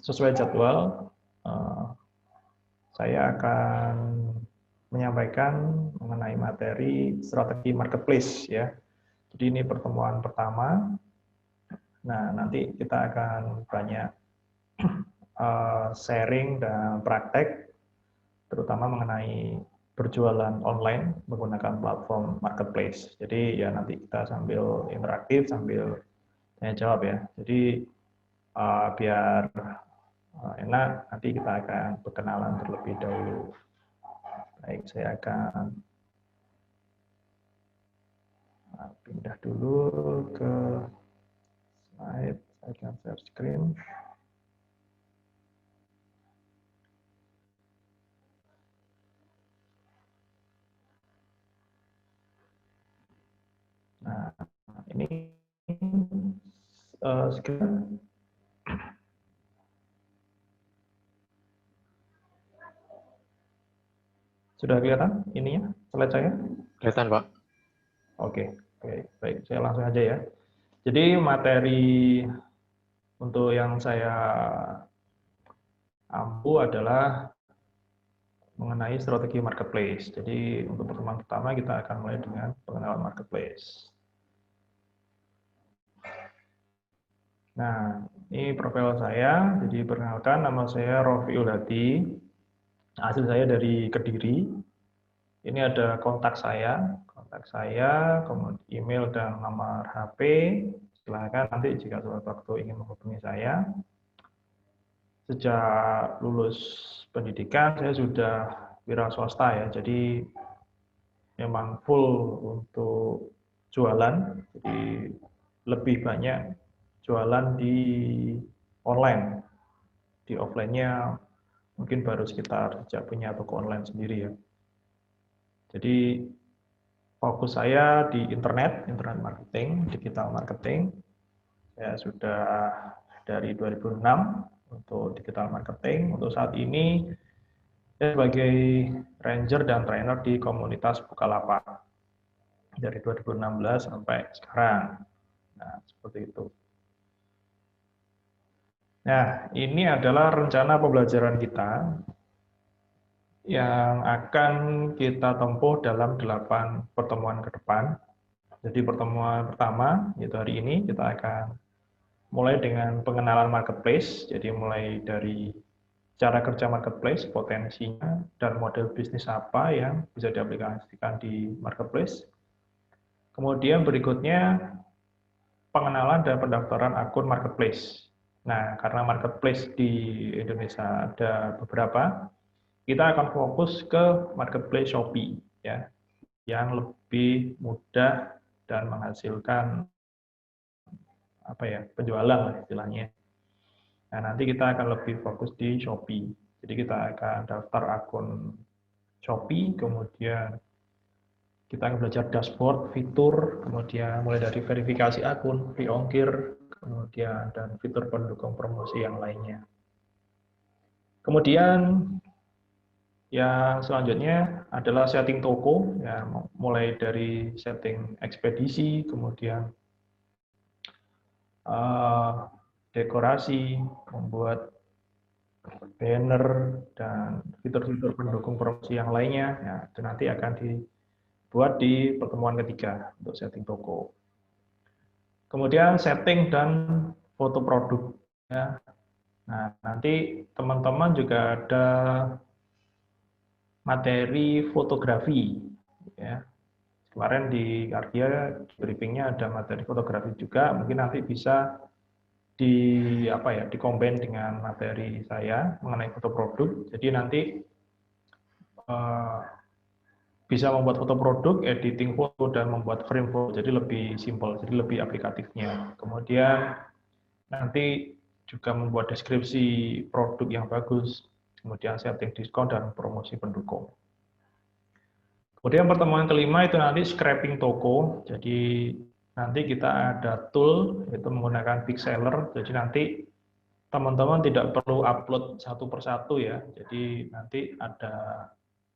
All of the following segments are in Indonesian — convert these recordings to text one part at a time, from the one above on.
sesuai jadwal, saya akan menyampaikan mengenai materi strategi marketplace ya. Jadi ini pertemuan pertama. Nah, nanti kita akan banyak sharing dan praktek, terutama mengenai berjualan online menggunakan platform marketplace. Jadi ya nanti kita sambil interaktif, sambil tanya jawab ya. Jadi biar enak, nanti kita akan berkenalan terlebih dahulu. Baik, saya akan pindah dulu ke slide, saya akan share screen. Nah, ini screen. Sudah kelihatan ininya, slide saya? Kelihatan, Pak. Oke, baik, saya langsung aja ya. Jadi materi untuk yang saya ampu adalah mengenai strategi marketplace. Jadi untuk pertemuan pertama kita akan mulai dengan pengenalan marketplace. Nah, ini profil saya. Jadi perkenalkan, nama saya Rofiul Hadi. Asli saya dari Kediri. Ini ada kontak saya, kemudian email dan nomor HP. Silakan nanti jika suatu waktu ingin menghubungi saya. Sejak lulus pendidikan saya sudah wira swasta ya, jadi memang full untuk jualan, jadi lebih banyak jualan di online. Di offline-nya mungkin baru sekitar sejak punya toko online sendiri ya. Jadi fokus saya di internet marketing, digital marketing. Saya sudah dari 2006 untuk digital marketing. Untuk saat ini saya sebagai ranger dan trainer di komunitas Bukalapak dari 2016 sampai sekarang. Nah, seperti itu. Nah, ini adalah rencana pembelajaran kita yang akan kita tempuh dalam 8 pertemuan ke depan. Jadi pertemuan pertama, yaitu hari ini, kita akan mulai dengan pengenalan marketplace. Jadi mulai dari cara kerja marketplace, potensinya, dan model bisnis apa yang bisa diaplikasikan di marketplace. Kemudian berikutnya, pengenalan dan pendaftaran akun marketplace. Nah, karena marketplace di Indonesia ada beberapa, kita akan fokus ke marketplace Shopee ya, yang lebih mudah dan menghasilkan penjualan istilahnya. Nah, nanti kita akan lebih fokus di Shopee. Jadi kita akan daftar akun Shopee, kemudian kita akan belajar dashboard, fitur, kemudian mulai dari verifikasi akun, free ongkir, kemudian dan fitur pendukung promosi yang lainnya. Kemudian yang selanjutnya adalah setting toko, ya, mulai dari setting ekspedisi, kemudian dekorasi, membuat banner, dan fitur-fitur pendukung promosi yang lainnya. Ya, itu nanti akan dibuat di pertemuan ketiga untuk setting toko. Kemudian setting dan foto produk. Ya. Nah, nanti teman-teman juga ada materi fotografi. Ya. Kemarin di Ardia briefingnya ada materi fotografi juga. Mungkin nanti bisa dikombin dengan materi saya mengenai foto produk. Jadi nanti bisa membuat foto produk, editing foto, dan membuat frame foto. Jadi lebih simpel, jadi lebih aplikatifnya. Kemudian nanti juga membuat deskripsi produk yang bagus, kemudian setting diskon dan promosi pendukung. Kemudian pertemuan kelima itu nanti scraping toko. Jadi nanti kita ada tool, itu menggunakan Pixeler. Jadi nanti teman-teman tidak perlu upload satu persatu ya. Jadi nanti ada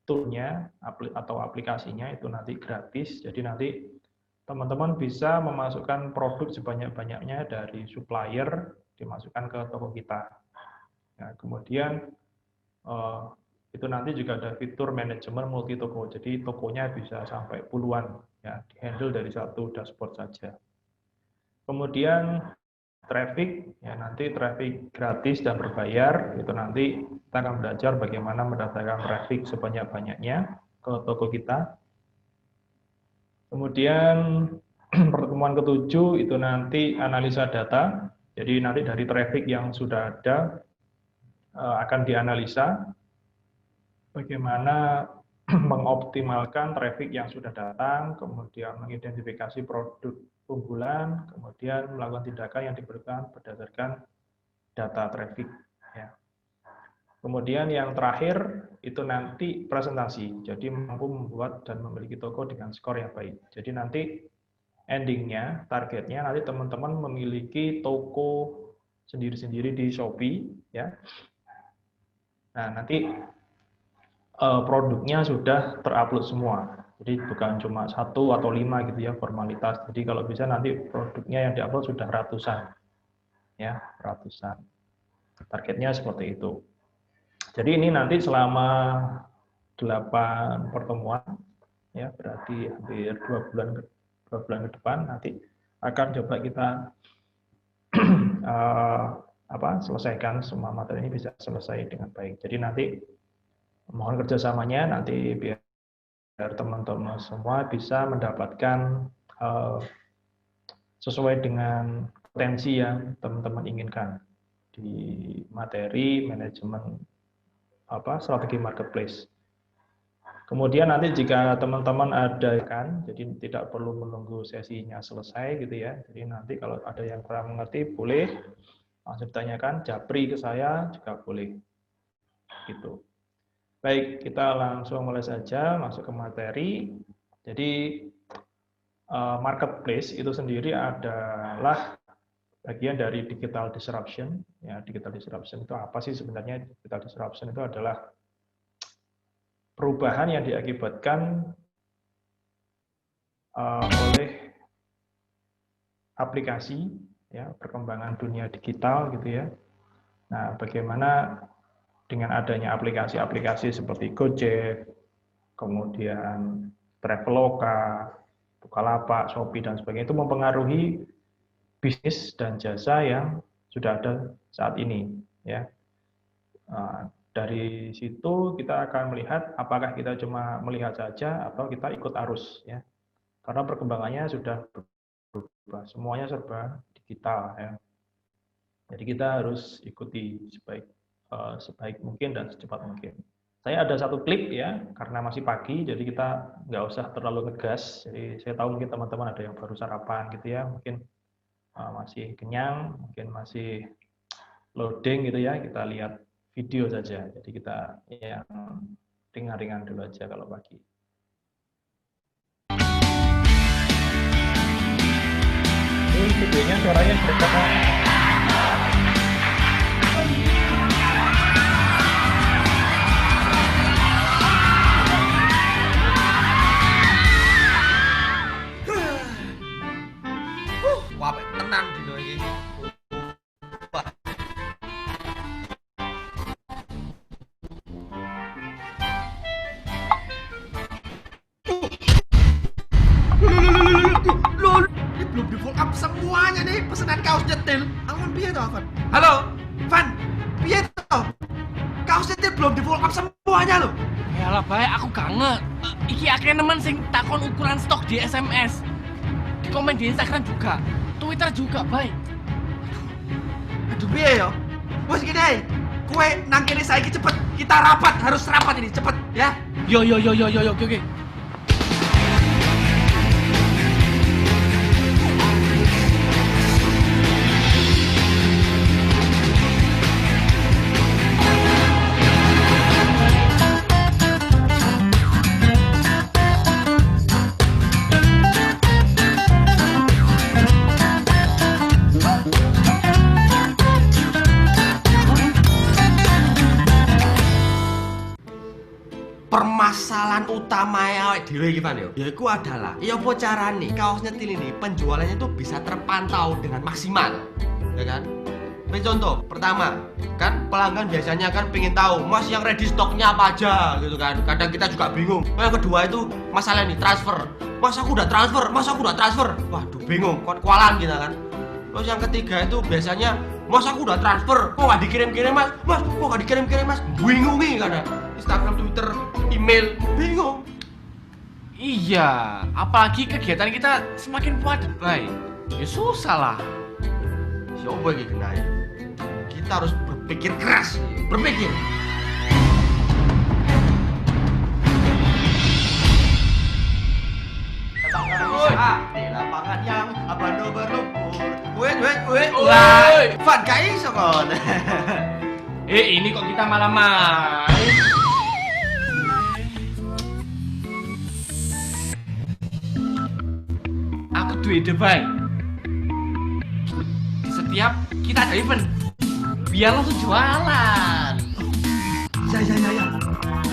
toolnya atau aplikasinya itu nanti gratis. Jadi nanti teman-teman bisa memasukkan produk sebanyak-banyaknya dari supplier dimasukkan ke toko kita. Nah, kemudian itu nanti juga ada fitur manajemen multi toko, jadi tokonya bisa sampai puluhan, ya, dihandle dari satu dashboard saja. Kemudian traffic, ya nanti traffic gratis dan berbayar, itu nanti kita akan belajar bagaimana mendatangkan traffic sebanyak-banyaknya ke toko kita. Kemudian pertemuan ketujuh itu nanti analisa data, jadi nanti dari traffic yang sudah ada akan dianalisa bagaimana mengoptimalkan traffic yang sudah datang, kemudian mengidentifikasi produk unggulan, kemudian melakukan tindakan yang diperlukan berdasarkan data traffic. Ya. Kemudian yang terakhir itu nanti presentasi, jadi mampu membuat dan memiliki toko dengan skor yang baik. Jadi nanti endingnya, targetnya nanti teman-teman memiliki toko sendiri-sendiri di Shopee, ya. Nah nanti produknya sudah terupload semua. Jadi bukan cuma 1 atau 5 gitu ya formalitas. Jadi kalau bisa nanti produknya yang diupload sudah ratusan. Ya, ratusan. Targetnya seperti itu. Jadi ini nanti selama 8 pertemuan, ya berarti hampir 2 bulan ke depan nanti akan coba kita selesaikan semua materi ini bisa selesai dengan baik. Jadi nanti mohon kerjasamanya nanti biar teman-teman semua bisa mendapatkan sesuai dengan potensi yang teman-teman inginkan di materi manajemen strategi marketplace. Kemudian nanti jika teman-teman ada kan, jadi tidak perlu menunggu sesinya selesai gitu ya. Jadi nanti kalau ada yang kurang mengerti boleh langsung ditanyakan, japri ke saya juga boleh. Gitu. Baik, kita langsung mulai saja masuk ke materi. Jadi marketplace itu sendiri adalah bagian dari digital disruption. Ya, digital disruption itu apa sih sebenarnya? Digital disruption itu adalah perubahan yang diakibatkan oleh aplikasi, ya, perkembangan dunia digital gitu ya. Nah, bagaimana dengan adanya aplikasi-aplikasi seperti Gojek, kemudian Traveloka, Bukalapak, Shopee, dan sebagainya itu mempengaruhi bisnis dan jasa yang sudah ada saat ini. Ya. Dari situ kita akan melihat apakah kita cuma melihat saja atau kita ikut arus. Ya. Karena perkembangannya sudah berubah, semuanya serba digital. Ya. Jadi kita harus ikuti sebaik mungkin dan secepat mungkin. Saya ada satu klip ya, karena masih pagi, jadi kita nggak usah terlalu ngegas. Jadi saya tahu mungkin teman-teman ada yang baru sarapan gitu ya, mungkin masih kenyang, mungkin masih loading gitu ya. Kita lihat video saja. Jadi kita yang ringan-ringan dulu aja kalau pagi. Ini videonya suaranya berapa? Wapik tenan dino iki. Lol, ini belum di full up semuanya nih pesanan kaos detail. Amun piye to, Van? Halo, Van. Piye to? Kaos detail belum di full up semuanya loh. Yalah bae aku gak iki akeh nemen sing takon ukuran stok di SMS. Di komen di Instagram juga. Twitter juga, baik. Aduh piye yo? Wes gini, kue nang kene saiki cepet. Kita rapat, harus rapat ini cepet ya. Yo, oke. Permasalahan utama awake dhewe iki Pan yo, yaiku adalah ya apa carane kaos nyetil ini penjualannya tuh bisa terpantau dengan maksimal. Ya kan? Ini contoh, pertama, kan pelanggan biasanya kan pengen tahu, Mas yang ready stoknya apa aja gitu kan. Kadang kita juga bingung. Yang kedua itu masalah ini, transfer. Mas aku udah transfer. Waduh bingung, kualan kita kan. Terus yang ketiga itu biasanya, Mas aku udah transfer, kok nggak dikirim-kirim mas? Mas, kok nggak dikirim-kirim mas? Bingung nih kadang. Instagram, Twitter, email, bingung. Iya, apalagi kegiatan kita semakin padat, Bay. Ya susah lah. Siapa yang kena? Kita harus berpikir keras, berpikir. Di lapangan yang abando berlumpur. Woi. Van kai sokon. Ini kok kita malah main. Aku tuh ide, Bay. Di setiap kita ada event, biar langsung jualan. Ya.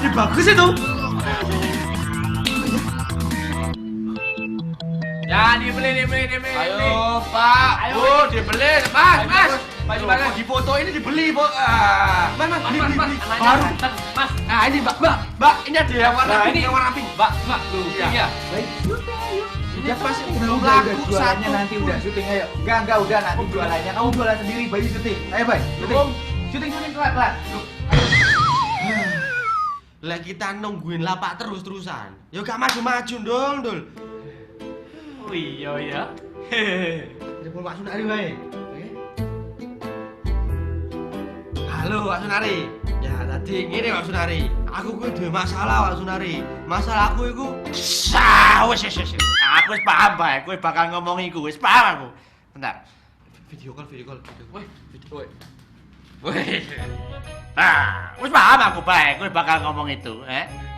Ini bagus itu. Ya, dibeli. Ayo, Pak. Ayo, dibeli, Mas. Maju, di foto ini dibeli, Pak. Mas, beli. Baru, Mas. Nah, ini, Mbak, ini ada yang warna pink, yang warna pink. Mbak, iya. Ini pasti udah jualannya nanti udah syuting ayo. Enggak udah nanti jualannya. Kamu jualan sendiri, Bayu syuting. Ayo, Bay. Syuting kelar. Lah kita nungguin lapak terus-terusan. Ya gak maju-maju dong, Dul. Oh iya ya. Telepon Pak Sunari wae. Halo Pak Sunari. Ya tadi ngene Pak Sunari. Aku kuwi duwe masalah Pak Sunari. Masalah aku iku Wes. Aku wis paham bae, kowe bakal ngomong iku, wis paham aku. Bentar. video call. Wih. Wis paham aku bae, kowe bakal ngomong itu,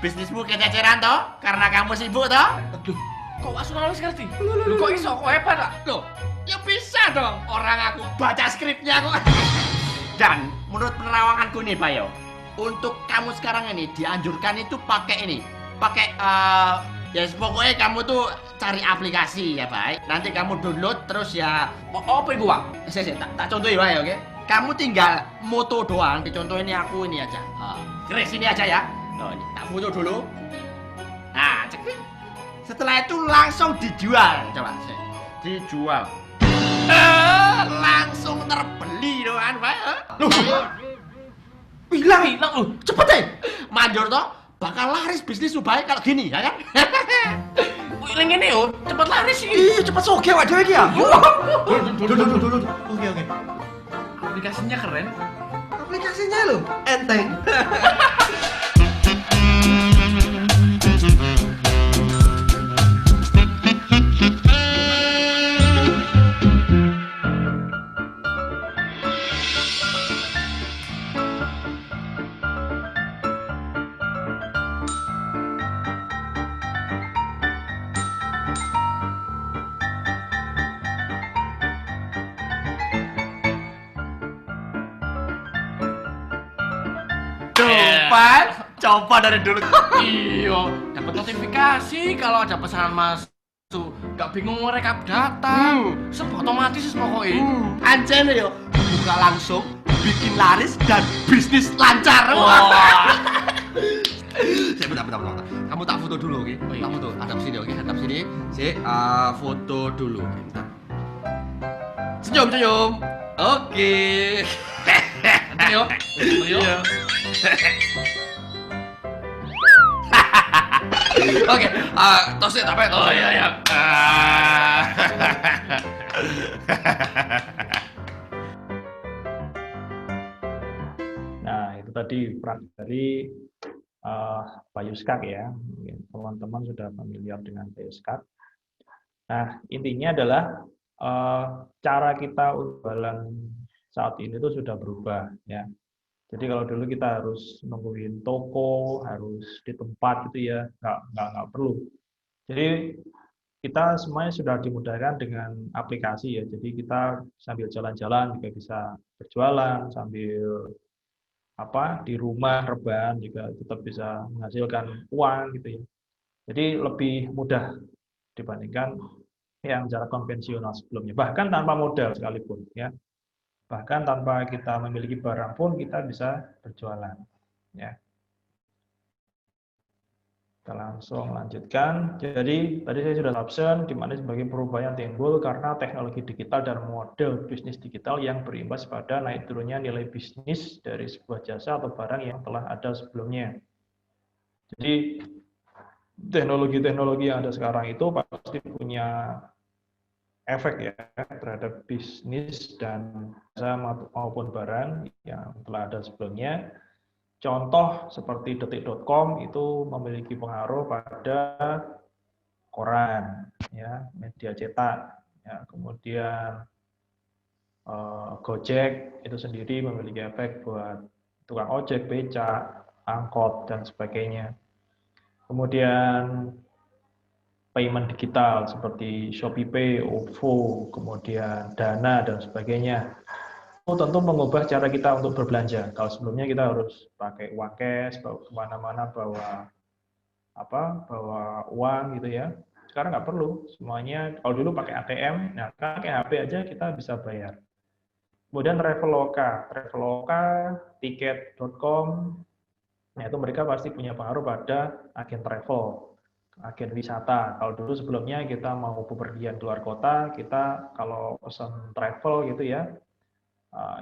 Bisnismu kececeran toh? Karena kamu sibuk toh? Aduh, kok Mas Sunarno wis ngerti? Lu kok iso kok hebat tak? Loh, ya bisa dong. Orang aku baca skripnya kok. Dan menurut penerawanganku nih, Bayo, untuk kamu sekarang ini dianjurkan itu pakai ini. Pakai ya pokoknya kamu tuh cari aplikasi ya, baik. Nanti kamu download terus ya. Apa itu, Bang? Tak contohin bae, oke? Kamu tinggal moto doang, dicontohin ini aku ini aja. Kris ini aja ya. Loh, ini tak foto dulu. Nah, cek. Setelah itu langsung dijual. Coba, dijual. Langsung terbeli doang, Pak. hilang. Cepet deh. Manjur toh, bakal laris bisnis baik kalau gini, ya kan? Wih, ini yo, cepet laris sih. Iya, cepet soge awak dhewe iki ya. Dulu. Oke. Aplikasinya keren. Aplikasinya lo enteng. Coba dari dulu. Iya, dapat notifikasi kalau ada pesanan masuk. Gak bingung merekap data. Otomatis pokoknya. Ancen yo, buka langsung, bikin laris dan bisnis lancar. Bentar. Kamu tak foto dulu, oke? Oh, iya. Tak foto, hadap sini, oke? Hadap sini. Foto dulu. Bentar. Senyum. Oke. Ayo. Oke, tosnya tak apa? Oh iya. Nah, itu tadi peran dari Pak Yuskak ya. Mungkin teman-teman sudah familiar dengan Pak Yuskak. Nah, intinya adalah cara kita jualan saat ini itu sudah berubah ya. Jadi kalau dulu kita harus nungguin toko, harus di tempat gitu ya, nggak perlu. Jadi kita semuanya sudah dimudahkan dengan aplikasi ya. Jadi kita sambil jalan-jalan juga bisa berjualan, sambil di rumah rebahan juga tetap bisa menghasilkan uang gitu ya. Jadi lebih mudah dibandingkan yang cara konvensional sebelumnya, bahkan tanpa modal sekalipun ya. Bahkan tanpa kita memiliki barang pun kita bisa berjualan. Ya. Kita langsung lanjutkan. Jadi tadi saya sudah caption di mana sebagai perubahan yang timbul karena teknologi digital dan model bisnis digital yang berimbas pada naik turunnya nilai bisnis dari sebuah jasa atau barang yang telah ada sebelumnya. Jadi teknologi-teknologi yang ada sekarang itu pasti punya efek ya terhadap bisnis dan jasa maupun barang yang telah ada sebelumnya. Contoh seperti detik.com itu memiliki pengaruh pada koran, ya, media cetak, ya, kemudian Gojek itu sendiri memiliki efek buat tukang ojek, becak, angkot dan sebagainya. Kemudian payment digital seperti ShopeePay, OVO, kemudian Dana dan sebagainya. Tentu mengubah cara kita untuk berbelanja. Kalau sebelumnya kita harus pakai uang cash, bawa kemana-mana bawa uang gitu ya. Sekarang nggak perlu, semuanya kalau dulu pakai ATM, nah pakai HP aja kita bisa bayar. Kemudian Traveloka, tiket.com, nah itu mereka pasti punya pengaruh pada agen travel, agen wisata. Kalau dulu sebelumnya kita mau bepergian keluar kota, kita kalau pesan travel gitu ya,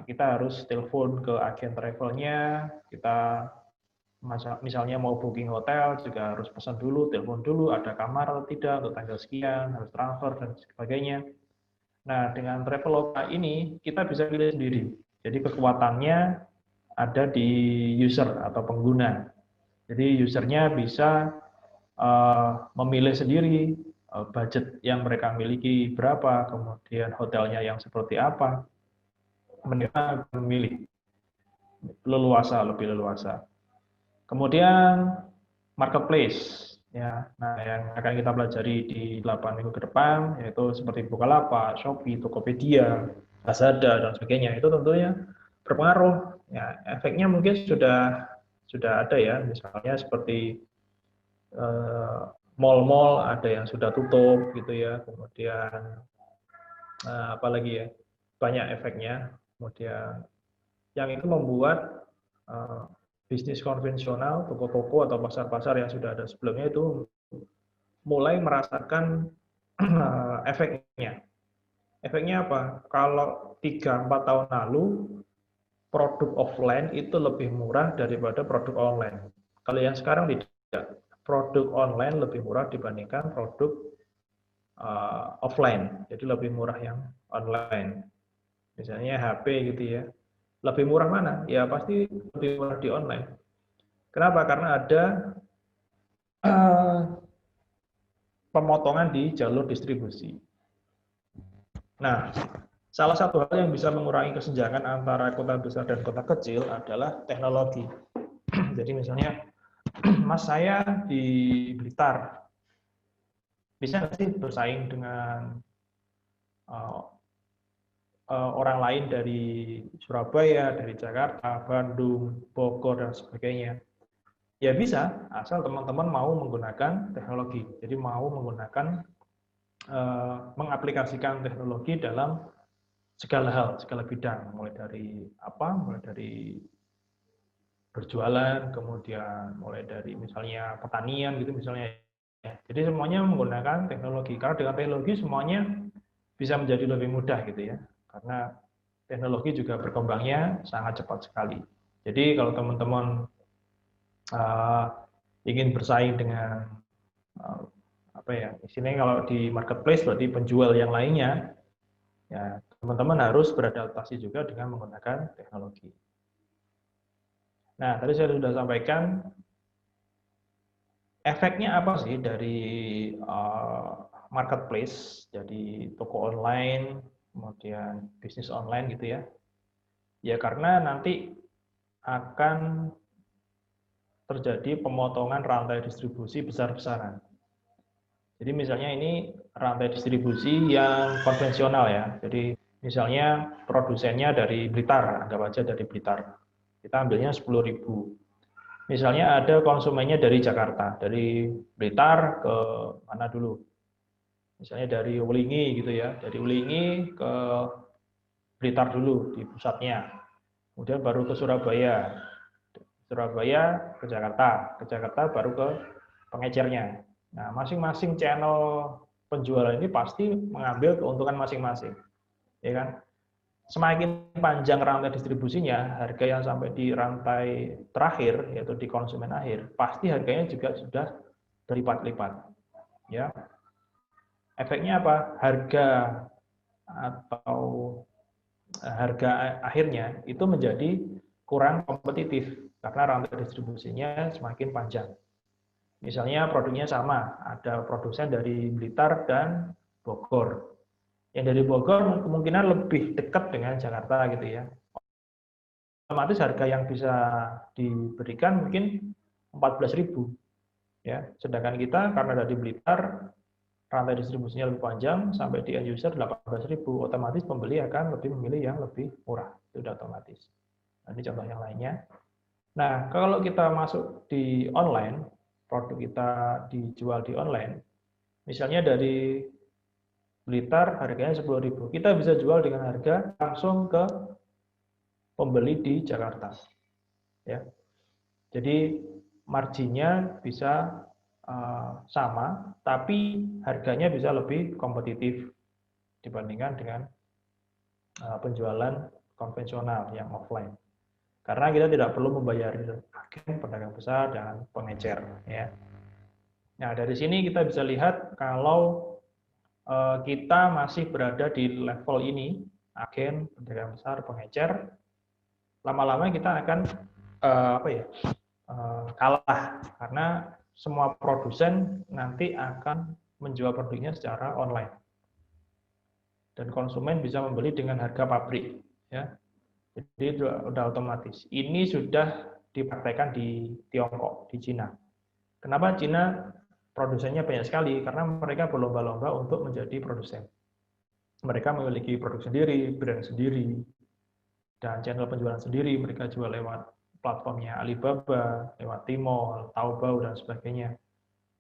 kita harus telepon ke agen travelnya, kita misalnya mau booking hotel juga harus pesan dulu, telepon dulu, ada kamar atau tidak, untuk tanggal sekian, harus transfer, dan sebagainya. Nah, dengan Traveloka ini, kita bisa pilih sendiri. Jadi kekuatannya ada di user atau pengguna. Jadi usernya bisa memilih sendiri budget yang mereka miliki berapa, kemudian hotelnya yang seperti apa, mereka memilih leluasa, lebih leluasa. Kemudian marketplace, ya. Nah, yang akan kita pelajari di 8 minggu ke depan yaitu seperti Bukalapak, Shopee, Tokopedia, Lazada dan sebagainya. Itu tentunya berpengaruh. Ya, efeknya mungkin sudah ada ya, misalnya seperti mall-mall ada yang sudah tutup gitu ya. Kemudian apalagi ya, banyak efeknya. Kemudian yang itu membuat bisnis konvensional, toko-toko atau pasar-pasar yang sudah ada sebelumnya itu mulai merasakan efeknya. Efeknya apa? Kalau 3-4 tahun lalu produk offline itu lebih murah daripada produk online. Kalau yang sekarang tidak, produk online lebih murah dibandingkan produk offline. Jadi lebih murah yang online. Misalnya HP gitu ya. Lebih murah mana? Ya pasti lebih murah di online. Kenapa? Karena ada pemotongan di jalur distribusi. Nah, salah satu hal yang bisa mengurangi kesenjangan antara kota besar dan kota kecil adalah teknologi. Jadi misalnya, Mas saya di Blitar, bisa nggak sih bersaing dengan orang lain dari Surabaya, dari Jakarta, Bandung, Bogor, dan sebagainya? Ya bisa, asal teman-teman mau menggunakan teknologi. Jadi mau menggunakan, mengaplikasikan teknologi dalam segala hal, segala bidang. Mulai dari berjualan, kemudian mulai dari misalnya pertanian gitu misalnya. Jadi semuanya menggunakan teknologi. Karena dengan teknologi semuanya bisa menjadi lebih mudah gitu ya. Karena teknologi juga berkembangnya sangat cepat sekali. Jadi kalau teman-teman ingin bersaing dengan istilahnya kalau di marketplace berarti penjual yang lainnya, ya teman-teman harus beradaptasi juga dengan menggunakan teknologi. Nah, tadi saya sudah sampaikan efeknya apa sih dari marketplace, jadi toko online, kemudian bisnis online gitu ya. Ya karena nanti akan terjadi pemotongan rantai distribusi besar-besaran. Jadi misalnya ini rantai distribusi yang konvensional ya. Jadi misalnya produsennya dari Blitar, anggap aja dari Blitar. Kita ambilnya 10.000. Misalnya ada konsumennya dari Jakarta, dari Blitar ke mana dulu? Misalnya dari Ulingi gitu ya. Dari Ulingi ke Blitar dulu di pusatnya, kemudian baru ke Surabaya, ke Jakarta baru ke pengecernya. Nah, masing-masing channel penjualan ini pasti mengambil keuntungan masing-masing, ya kan? Semakin panjang rantai distribusinya, harga yang sampai di rantai terakhir, yaitu di konsumen akhir, pasti harganya juga sudah berlipat-lipat. Ya, efeknya apa? Harga atau harga akhirnya itu menjadi kurang kompetitif karena rantai distribusinya semakin panjang. Misalnya produknya sama, ada produsen dari Blitar dan Bogor. Yang dari Bogor kemungkinan lebih dekat dengan Jakarta gitu ya. Otomatis harga yang bisa diberikan mungkin 14.000 ya. Sedangkan kita karena dari Blitar rantai distribusinya lebih panjang sampai di end user 18.000, otomatis pembeli akan lebih memilih yang lebih murah. Itu sudah otomatis. Nah, ini contoh yang lainnya. Nah, kalau kita masuk di online, produk kita dijual di online, misalnya dari Blitar harganya 10.000. Kita bisa jual dengan harga langsung ke pembeli di Jakarta. Ya. Jadi marginnya bisa sama, tapi harganya bisa lebih kompetitif dibandingkan dengan penjualan konvensional yang offline. Karena kita tidak perlu membayar agen, pedagang besar, dan pengecer. Ya. Nah, dari sini kita bisa lihat kalau kita masih berada di level ini, agen, pedagang besar, pengecer, lama-lama kita akan kalah karena semua produsen nanti akan menjual produknya secara online dan konsumen bisa membeli dengan harga pabrik, ya. Jadi sudah otomatis. Ini sudah dipraktekkan di Tiongkok, di Cina. Kenapa Cina produsennya banyak sekali? Karena mereka berlomba-lomba untuk menjadi produsen. Mereka memiliki produk sendiri, brand sendiri, dan channel penjualan sendiri. Mereka jual lewat platformnya Alibaba, lewat Tmall, Taobao, dan sebagainya.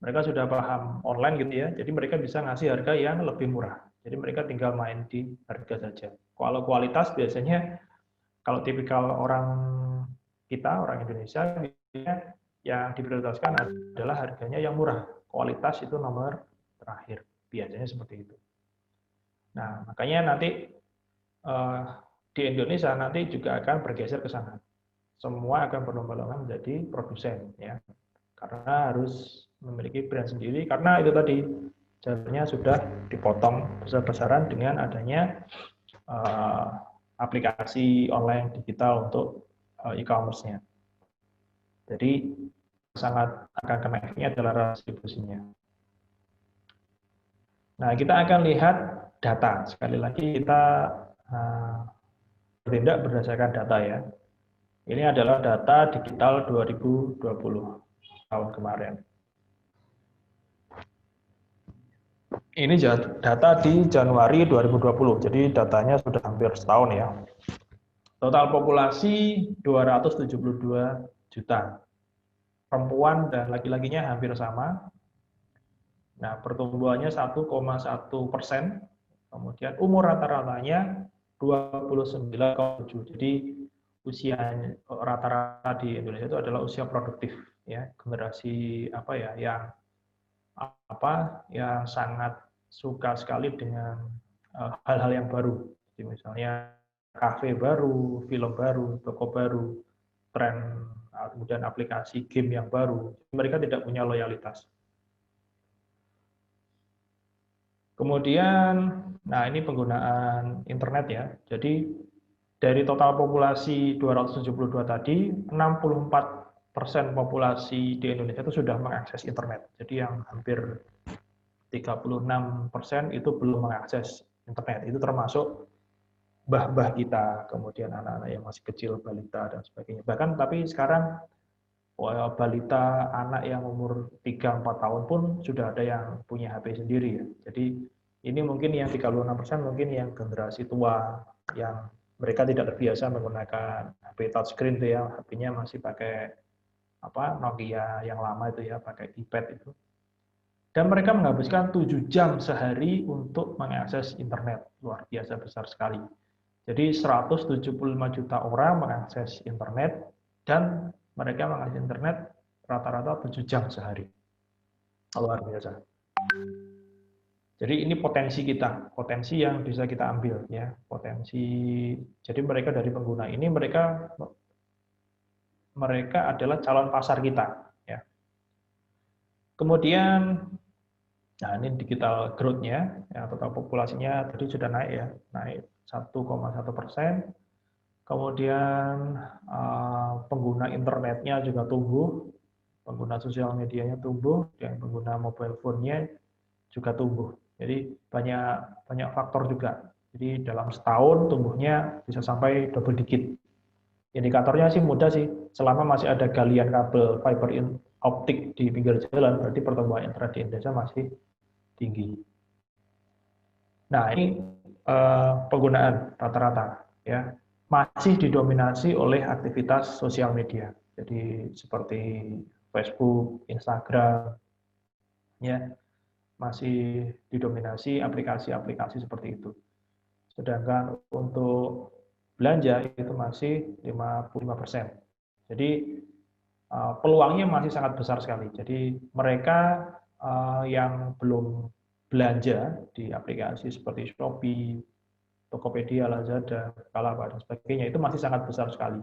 Mereka sudah paham online gitu ya, jadi mereka bisa ngasih harga yang lebih murah. Jadi mereka tinggal main di harga saja. Kalau kualitas biasanya, kalau tipikal orang kita, orang Indonesia, yang diprioritaskan adalah harganya yang murah. Kualitas itu nomor terakhir, biasanya seperti itu. Nah, makanya nanti di Indonesia nanti juga akan bergeser ke sana. Semua akan berlomba-lomba menjadi produsen, ya, karena harus memiliki brand sendiri. Karena itu tadi jalurnya sudah dipotong besar-besaran dengan adanya aplikasi online digital untuk e-commerce-nya. Jadi sangat akan kena efeknya adalah distribusinya. Nah, kita akan lihat data. Sekali lagi kita bertindak berdasarkan data ya. Ini adalah data digital 2020 tahun kemarin. Ini data di Januari 2020. Jadi datanya sudah hampir setahun ya. Total populasi 272 juta. Perempuan dan laki-lakinya hampir sama. Nah, pertumbuhannya 1,1%. Kemudian umur rata-ratanya 29,7. Jadi usia rata-rata di Indonesia itu adalah usia produktif, ya, generasi yang sangat suka sekali dengan hal-hal yang baru. Jadi misalnya kafe baru, film baru, toko baru, tren, kemudian aplikasi game yang baru. Mereka tidak punya loyalitas. Kemudian, nah ini penggunaan internet ya. Jadi dari total populasi 272 tadi, 64% populasi di Indonesia itu sudah mengakses internet. Jadi yang hampir 36% itu belum mengakses internet. Itu termasuk bah-bah kita, kemudian anak-anak yang masih kecil, balita, dan sebagainya. Bahkan tapi sekarang balita, anak yang umur 3-4 tahun pun sudah ada yang punya HP sendiri ya. Jadi ini mungkin yang 36% mungkin yang generasi tua, yang mereka tidak terbiasa menggunakan HP touchscreen itu ya, HP-nya masih pakai Nokia yang lama itu ya, pakai keypad itu. Dan mereka menghabiskan 7 jam sehari untuk mengakses internet, luar biasa besar sekali. Jadi 175 juta orang mengakses internet dan mereka mengakses internet rata-rata 7 jam sehari. Luar biasa. Jadi ini potensi kita, potensi yang bisa kita ambil ya, potensi. Jadi mereka dari pengguna ini mereka adalah calon pasar kita ya. Kemudian nah ini digital growth-nya ya, total populasinya tadi sudah naik ya, naik 1,1%. Kemudian pengguna internetnya juga tumbuh, pengguna sosial medianya tumbuh, dan pengguna mobile phone-nya juga tumbuh. Jadi banyak faktor juga. Jadi dalam setahun tumbuhnya bisa sampai double digit. Indikatornya sih mudah sih, selama masih ada galian kabel fiber optik di pinggir jalan, berarti pertumbuhan internet di Indonesia masih tinggi. Nah ini penggunaan rata-rata ya, masih didominasi oleh aktivitas sosial media. Jadi seperti Facebook, Instagram, ya masih didominasi aplikasi-aplikasi seperti itu. Sedangkan untuk belanja itu masih 55%. Jadi peluangnya masih sangat besar sekali. Jadi mereka yang belum belanja di aplikasi seperti Shopee, Tokopedia, Lazada, Bukalapak, dan sebagainya itu masih sangat besar sekali.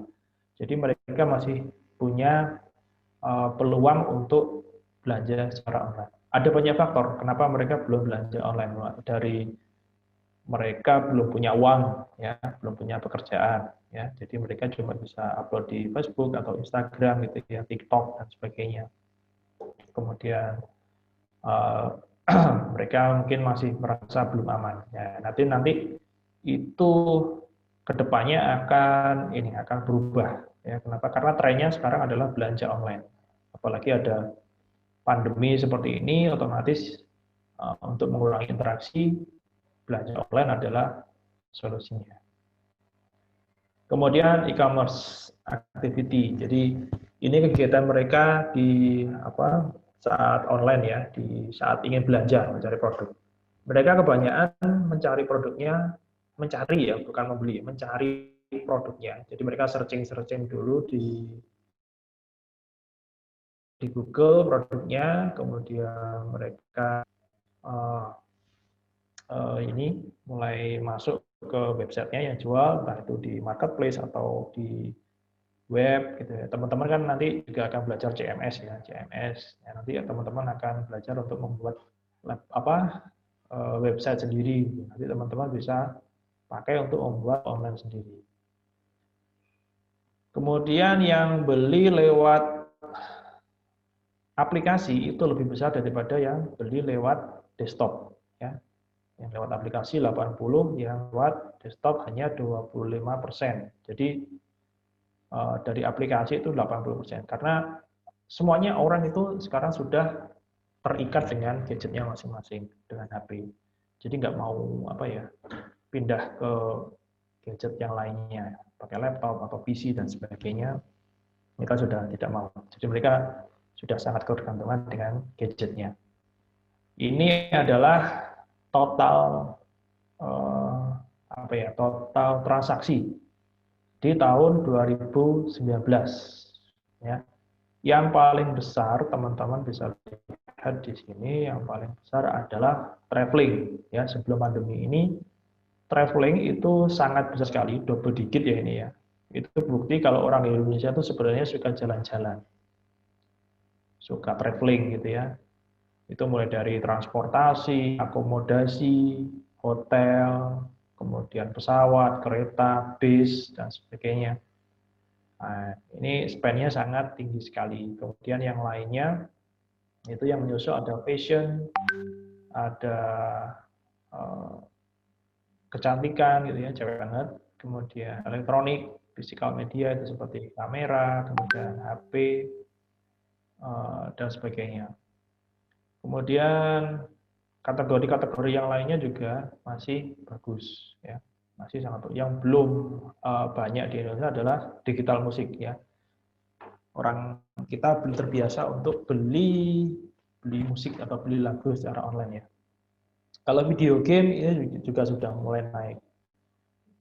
Jadi mereka masih punya peluang untuk belanja secara online. Ada banyak faktor kenapa mereka belum belanja online. Dari mereka belum punya uang, ya, belum punya pekerjaan, ya. Jadi mereka cuma bisa upload di Facebook atau Instagram, gitu ya, TikTok dan sebagainya. Kemudian mereka mungkin masih merasa belum aman. Ya, nanti itu kedepannya akan berubah. Ya, kenapa? Karena trennya sekarang adalah belanja online. Apalagi ada pandemi seperti ini, otomatis untuk mengurangi interaksi, belanja online adalah solusinya. Kemudian e-commerce activity. Jadi ini kegiatan mereka di saat online ya, di saat ingin belanja, mencari produk. Mereka kebanyakan mencari produknya, mencari ya, bukan membeli, mencari produknya. Jadi mereka searching dulu di Google produknya, kemudian mereka ini mulai masuk ke websitenya yang jual, entah itu di marketplace atau di web gitu ya. Teman-teman kan nanti juga akan belajar CMS ya, CMS. Ya, nanti teman-teman akan belajar untuk membuat website sendiri. Nanti teman-teman bisa pakai untuk membuat online sendiri. Kemudian yang beli lewat aplikasi itu lebih besar daripada yang beli lewat desktop ya. Yang lewat aplikasi 80, yang lewat desktop hanya 25%. Jadi dari aplikasi itu 80%. Karena semuanya orang itu sekarang sudah terikat dengan gadgetnya masing-masing, dengan HP. Jadi nggak mau pindah ke gadget yang lainnya, pakai laptop atau PC dan sebagainya. Mereka sudah tidak mau. Jadi mereka sudah sangat ketergantungan dengan gadgetnya. Ini adalah total total transaksi di tahun 2019 ya. Yang paling besar teman-teman bisa lihat di sini, yang paling besar adalah traveling ya. Sebelum pandemi ini traveling itu sangat besar sekali, double digit ya ini ya. Itu bukti kalau orang Indonesia itu sebenarnya suka jalan-jalan, suka traveling gitu ya. Itu mulai dari transportasi, akomodasi, hotel, kemudian pesawat, kereta, bis, dan sebagainya. Nah, ini spend-nya sangat tinggi sekali. Kemudian yang lainnya, itu yang menyusul ada fashion, ada kecantikan gitu ya, cewek banget. Kemudian elektronik, physical media itu seperti kamera, kemudian HP, dan sebagainya. Kemudian kategori-kategori yang lainnya juga masih bagus ya, masih sangat bagus. Yang belum banyak di Indonesia adalah digital musik ya. Orang kita belum terbiasa untuk beli musik atau beli lagu secara online ya. Kalau video game ini juga sudah mulai naik.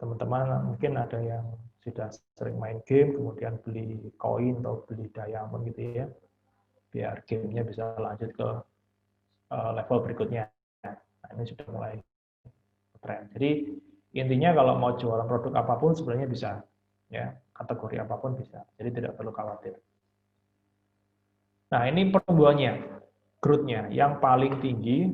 teman-teman mungkin ada yang sudah sering main game, kemudian beli koin atau beli diamond gitu ya, biar gamenya bisa lanjut ke level berikutnya. Nah, ini sudah mulai tren. Jadi intinya kalau mau jualan produk apapun sebenarnya bisa, ya kategori apapun bisa. Jadi tidak perlu khawatir. Nah ini pertumbuhannya, growth-nya yang paling tinggi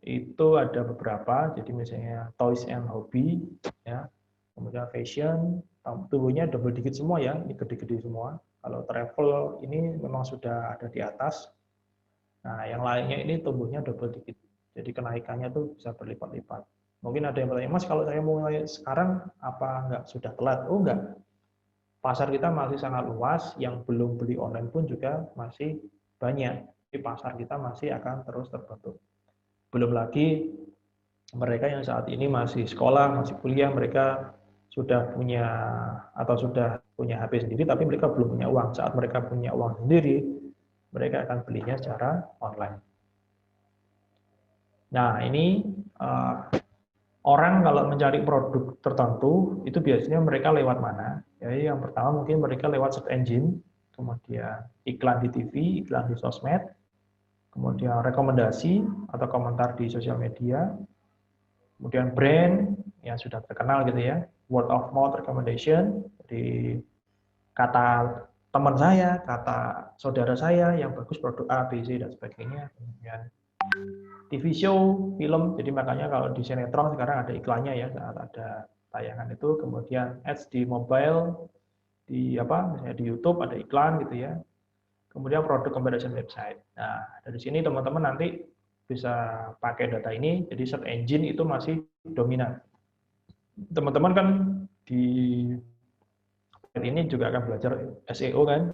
itu ada beberapa. Jadi misalnya toys and hobby, ya, kemudian fashion, tumbuhnya double digit semua ya, ini gede-gede semua. Kalau travel ini memang sudah ada di atas. Nah yang lainnya ini tumbuhnya double digit. Jadi kenaikannya tuh bisa berlipat-lipat. Mungkin ada yang bertanya, Mas kalau saya mau mulai sekarang apa enggak sudah telat? Oh enggak. Pasar kita masih sangat luas, yang belum beli online pun juga masih banyak. Jadi pasar kita masih akan terus terbentuk. Belum lagi mereka yang saat ini masih sekolah, masih kuliah, mereka sudah punya atau sudah punya HP sendiri, tapi mereka belum punya uang. Saat mereka punya uang sendiri, mereka akan belinya secara online. Nah ini orang kalau mencari produk tertentu itu biasanya mereka lewat mana? Jadi yang pertama mungkin mereka lewat search engine, kemudian iklan di TV, iklan di sosmed, kemudian rekomendasi atau komentar di sosial media, kemudian brand yang sudah terkenal gitu ya, word of mouth recommendation, jadi kata teman saya, kata saudara saya yang bagus produk A, B, C dan sebagainya, kemudian TV show, film, jadi makanya kalau di sinetron sekarang ada iklannya ya saat ada tayangan itu, kemudian ads di mobile, di misalnya di YouTube ada iklan gitu ya, kemudian produk comparison website. Nah dari sini teman-teman nanti bisa pakai data ini, jadi search engine itu masih dominan. Teman-teman kan di ini juga akan belajar SEO kan,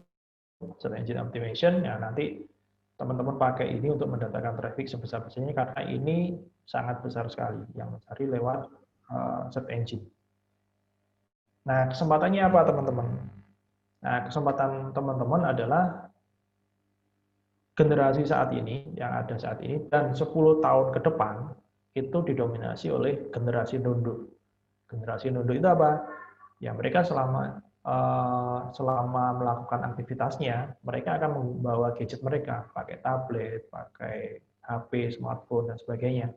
search engine optimization, ya nanti teman-teman pakai ini untuk mendatangkan traffic sebesar-besarnya karena ini sangat besar sekali yang mencari lewat search engine. Nah, kesempatannya apa teman-teman? Nah, kesempatan teman-teman adalah generasi saat ini, yang ada saat ini, dan 10 tahun ke depan itu didominasi oleh generasi nunduk. Generasi nunduk itu apa? Ya, mereka selama melakukan aktivitasnya, mereka akan membawa gadget mereka, pakai tablet, pakai HP, smartphone, dan sebagainya.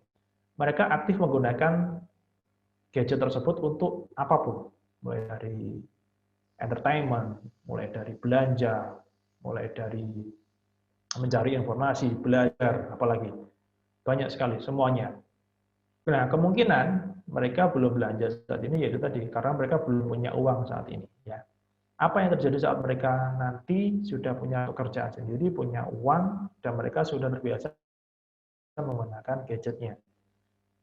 Mereka aktif menggunakan gadget tersebut untuk apapun, mulai dari entertainment, mulai dari belanja, mulai dari mencari informasi, belajar, apalagi. Banyak sekali, semuanya. Nah, kemungkinan mereka belum belanja saat ini yaitu tadi karena mereka belum punya uang saat ini ya. Apa yang terjadi saat mereka nanti sudah punya pekerjaan sendiri, punya uang dan mereka sudah terbiasa menggunakan gadgetnya.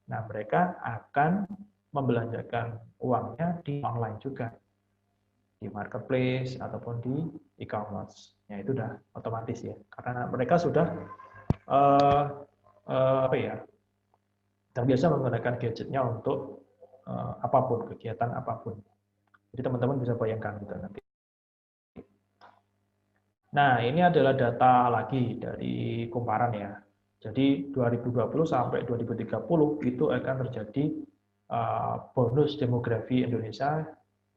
Nah, mereka akan membelanjakan uangnya di online juga. Di marketplace ataupun di e-commerce. Ya itu udah otomatis ya. Karena mereka sudah terbiasa menggunakan gadgetnya untuk apapun, kegiatan apapun. Jadi teman-teman bisa bayangkan gitu nanti. Nah, ini adalah data lagi dari Kumparan ya. Jadi 2020 sampai 2030 itu akan terjadi bonus demografi Indonesia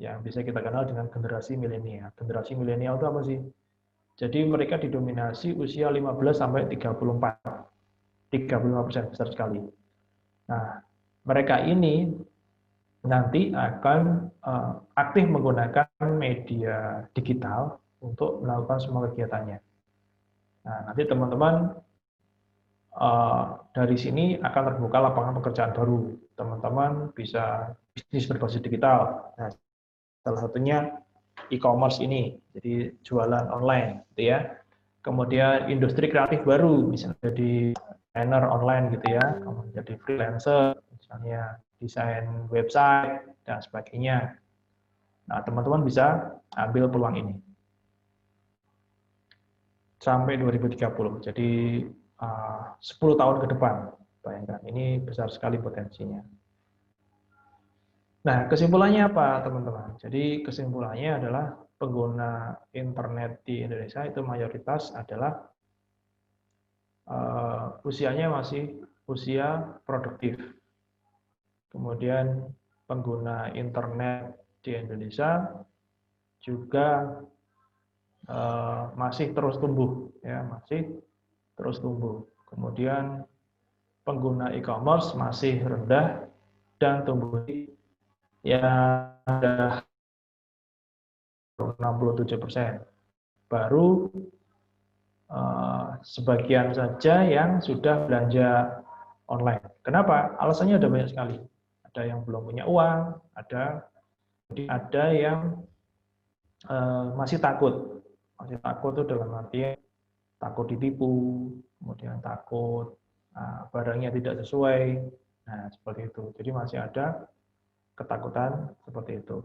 yang bisa kita kenal dengan generasi milenial. Generasi milenial itu apa sih? Jadi mereka didominasi usia 15 sampai 34. 35% besar sekali. Nah, mereka ini nanti akan aktif menggunakan media digital untuk melakukan semua kegiatannya. Nah, nanti teman-teman dari sini akan terbuka lapangan pekerjaan baru. Teman-teman bisa bisnis berbasis digital. Nah, salah satunya e-commerce ini, jadi jualan online, gitu ya. Kemudian industri kreatif baru, misalnya jadi desainer online gitu ya, kemudian jadi freelancer, misalnya desain website dan sebagainya. Nah, teman-teman bisa ambil peluang ini sampai 2030. Jadi 10 tahun ke depan, bayangkan ini besar sekali potensinya. Nah, kesimpulannya apa, teman-teman? Jadi kesimpulannya adalah pengguna internet di Indonesia itu mayoritas adalah usianya masih usia produktif. Kemudian pengguna internet di Indonesia juga masih terus tumbuh, ya, masih terus tumbuh. Kemudian pengguna e-commerce masih rendah dan tumbuh ya ada 67%. Baru sebagian saja yang sudah belanja online. Kenapa? Alasannya ada banyak sekali. Ada yang belum punya uang, ada yang masih takut. Masih takut itu dalam arti takut ditipu, kemudian takut barangnya tidak sesuai. Nah, seperti itu. Jadi masih ada ketakutan seperti itu.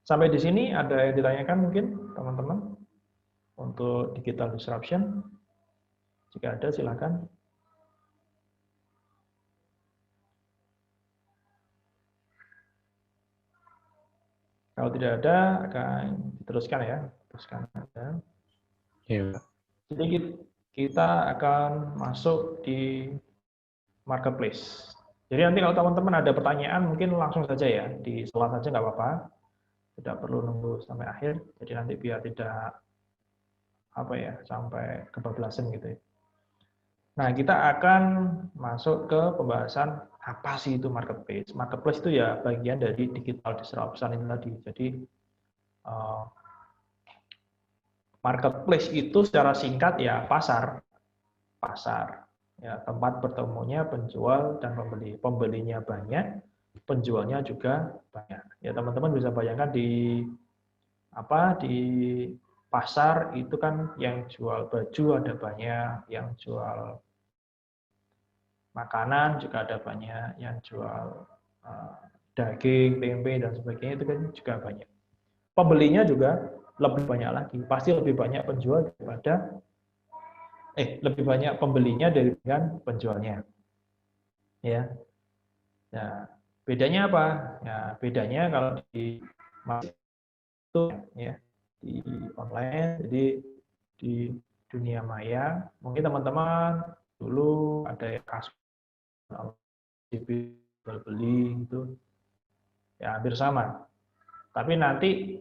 Sampai di sini ada yang ditanyakan mungkin teman-teman untuk digital disruption? Jika ada silakan. Kalau tidak ada akan diteruskan ya. Teruskan aja. Iya. Jadi kita akan masuk di marketplace. Jadi nanti kalau teman-teman ada pertanyaan mungkin langsung saja ya, di slide saja nggak apa-apa. Tidak perlu nunggu sampai akhir. Jadi nanti biar tidak sampai kebablasan gitu ya. Nah, kita akan masuk ke pembahasan apa sih itu marketplace. Marketplace itu ya bagian dari digital disruption ini tadi. Jadi marketplace itu secara singkat ya pasar ya, tempat bertemunya penjual dan pembeli. Pembelinya banyak, penjualnya juga banyak. Ya teman-teman bisa bayangkan di pasar itu kan yang jual baju ada banyak, yang jual makanan juga ada banyak, yang jual daging, tempe dan sebagainya itu kan juga banyak. Pembelinya juga lebih banyak lagi, pasti lebih banyak penjual daripada lebih banyak pembelinya dengan penjualnya. Ya. Nah, bedanya apa? Ya, bedanya kalau di itu ya di online, jadi di dunia maya, mungkin teman-teman dulu ada yang kasus jual beli gitu, ya hampir sama. Tapi nanti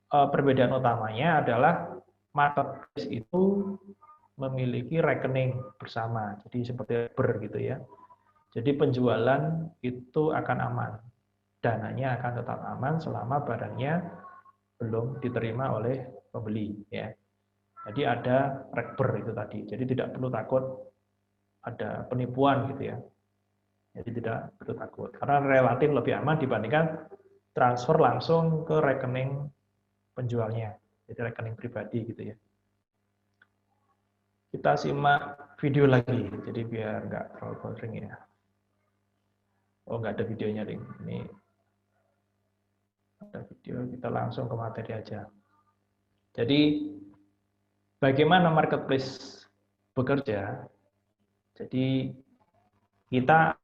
perbedaan utamanya adalah marketplace itu memiliki rekening bersama, jadi seperti gitu ya. Jadi penjualan itu akan aman, dananya akan tetap aman selama barangnya belum diterima oleh pembeli ya. Jadi ada rekber itu tadi. Jadi tidak perlu takut ada penipuan gitu ya. Jadi tidak perlu takut karena relatif lebih aman dibandingkan transfer langsung ke rekening penjualnya. Jadi rekening pribadi gitu ya. Kita simak video lagi. Jadi biar nggak terlalu boring ya. Oh, nggak ada videonya, Ring. Ini ada video, kita langsung ke materi aja. Jadi bagaimana marketplace bekerja? Jadi kita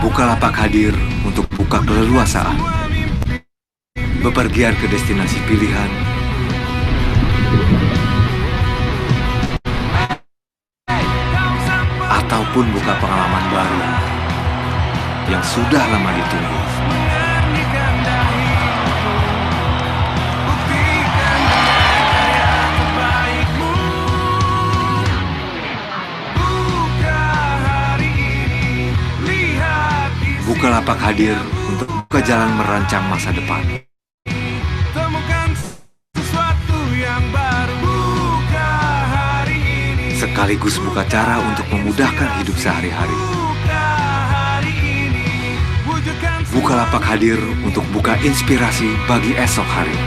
Bukalapak hadir untuk buka keleluasaan. Bepergian ke destinasi pilihan. Ataupun buka pengalaman baru yang sudah lama ditunggu. Bukalapak hadir untuk buka jalan merancang masa depan. Temukan sesuatu yang baru. Buka hari ini. Sekaligus buka cara untuk memudahkan hidup sehari-hari. Buka hari ini. Wujudkan Bukalapak hadir untuk buka inspirasi bagi esok hari.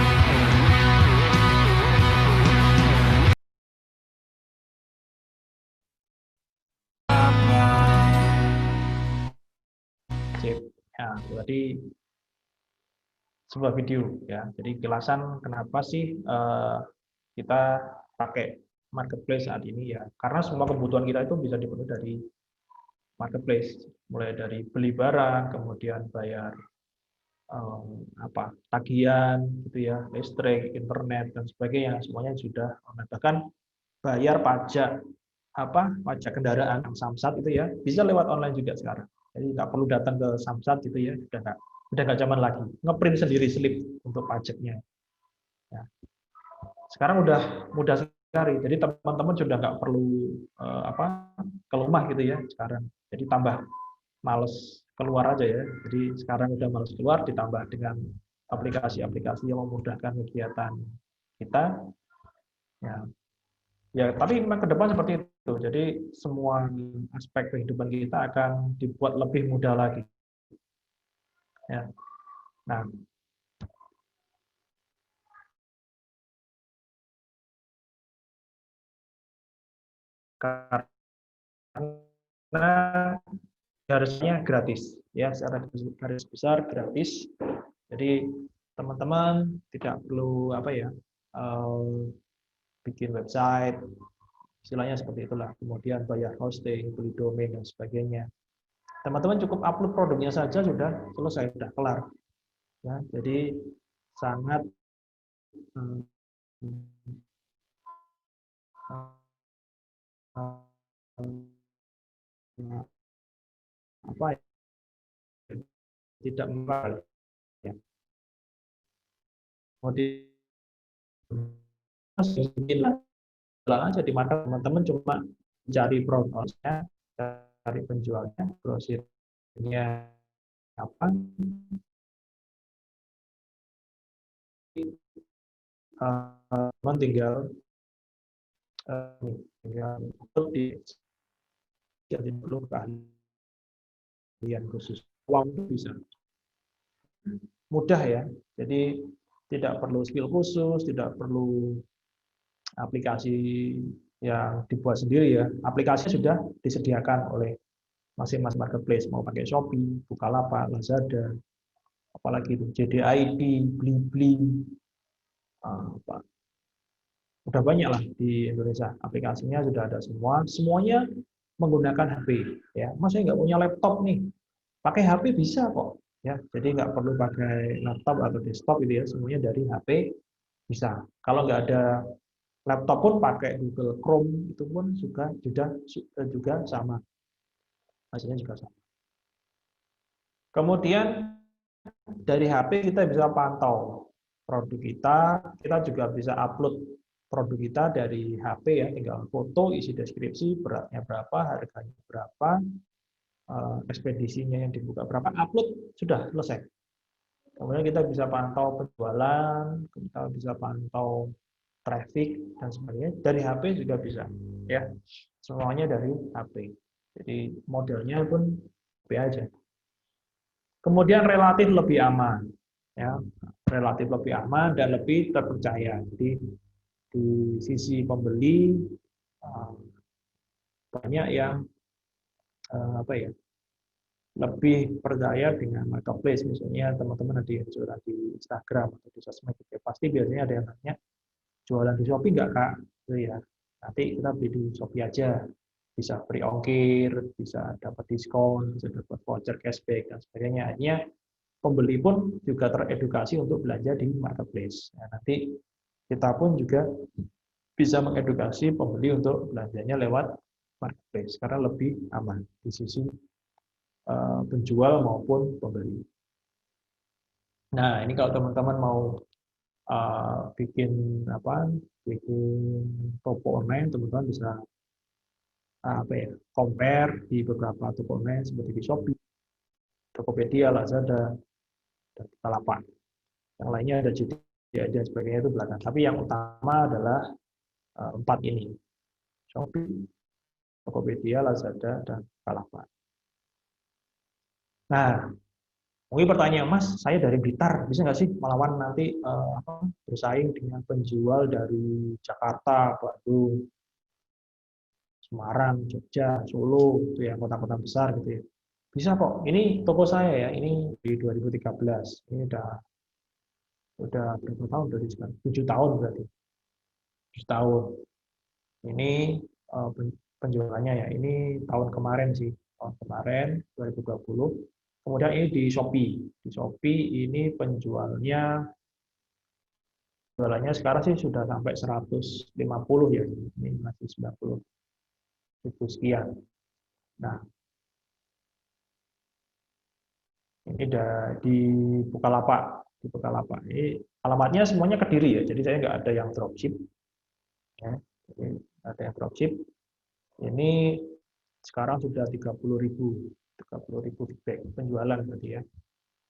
Sip. Ya, berarti sebuah video ya. Jadi kilasan kenapa sih kita pakai marketplace saat ini ya? Karena semua kebutuhan kita itu bisa dipenuhi dari marketplace, mulai dari beli barang, kemudian bayar tagihan gitu ya, listrik, internet dan sebagainya, semuanya sudah online. Bahkan bayar pajak pajak kendaraan Samsat itu ya bisa lewat online juga sekarang. Jadi nggak perlu datang ke Samsat gitu ya, udah nggak zaman lagi ngeprint sendiri slip untuk pajaknya. Ya. Sekarang udah mudah sekali, jadi teman-teman sudah nggak perlu ke rumah gitu ya sekarang. Jadi tambah males keluar aja ya. Jadi sekarang udah males keluar, ditambah dengan aplikasi-aplikasi yang memudahkan kegiatan kita. Ya, tapi memang ke depan seperti itu. Jadi semua aspek kehidupan kita akan dibuat lebih mudah lagi. Ya. Nah, karena harusnya gratis, ya secara garis besar gratis. Jadi teman-teman tidak perlu bikin website, istilahnya seperti itulah. Kemudian bayar hosting, beli domain dan sebagainya. Teman-teman cukup upload produknya saja sudah selesai, sudah kelar. Ya, jadi sangat tidak murah ya. Jualan aja di mana teman-teman cuma cari produknya, cari penjualnya, grosirnya apa, tinggal di jadi perlu keahlian khusus. Uang itu bisa mudah ya. Jadi tidak perlu skill khusus, tidak perlu aplikasi yang dibuat sendiri ya. Aplikasi sudah disediakan oleh masing-masing marketplace, mau pakai Shopee, Bukalapak, Lazada, apalagi itu JDID, Blibli, udah banyak lah di Indonesia. Aplikasinya sudah ada semua, semuanya menggunakan HP ya. Mas saya nggak punya laptop nih, pakai HP bisa kok ya. Jadi nggak perlu pakai laptop atau desktop gitu ya, semuanya dari HP bisa. Kalau nggak ada laptop pun pakai Google Chrome itu pun juga sama, hasilnya juga sama. Kemudian dari HP kita bisa pantau produk kita juga bisa upload produk kita dari HP ya, tinggal foto, isi deskripsi, beratnya berapa, harganya berapa, ekspedisinya yang dibuka berapa, upload, sudah selesai. Kemudian kita bisa pantau penjualan, kita bisa pantau traffic dan sebagainya dari HP juga bisa ya, semuanya dari HP. Jadi modelnya pun HP aja. Kemudian relatif lebih aman ya, relatif lebih aman dan lebih terpercaya. Jadi di sisi pembeli banyak yang lebih percaya dengan marketplace. Misalnya teman-teman ada yang jualan di Instagram atau di sosmed, ya pasti biasanya ada yang nanya, jualan di Shopee nggak kak? Ya, nanti kita beli di Shopee aja, bisa free ongkir, bisa dapat diskon, bisa dapat voucher cashback dan sebagainya. Akhirnya pembeli pun juga teredukasi untuk belanja di marketplace. Nah, nanti kita pun juga bisa mengedukasi pembeli untuk belanjanya lewat marketplace karena lebih aman di sisi penjual maupun pembeli. Nah, ini kalau teman-teman mau bikin toko online, teman-teman bisa compare di beberapa toko online seperti di Shopee, Tokopedia, Lazada, dan Bukalapak. Yang lainnya ada JDI dan sebagainya itu belakang. Tapi yang utama adalah 4 ini. Shopee, Tokopedia, Lazada, dan Bukalapak. Nah, mungkin pertanyaan, Mas, saya dari Blitar, bisa nggak sih melawan nanti bersaing dengan penjual dari Jakarta, Bandung, Semarang, Jogja, Solo, itu yang kota-kota besar gitu ya. Bisa kok. Ini toko saya ya, ini di 2013. Ini udah berapa tahun dari sekarang? 7 tahun berarti. 7 tahun. Ini penjualannya ya. Ini tahun kemarin sih. Tahun kemarin 2020. Kemudian ini di Shopee. Di Shopee ini penjualnya sekarang sih sudah sampai 150 ya. Ini masih 90.000 sekian. Nah, ini di Bukalapak. Di Bukalapak. Ini alamatnya semuanya Kediri ya. Jadi saya nggak ada yang dropship. Ya, jadi ada yang dropship. Ini sekarang sudah 30.000 feedback penjualan berarti ya.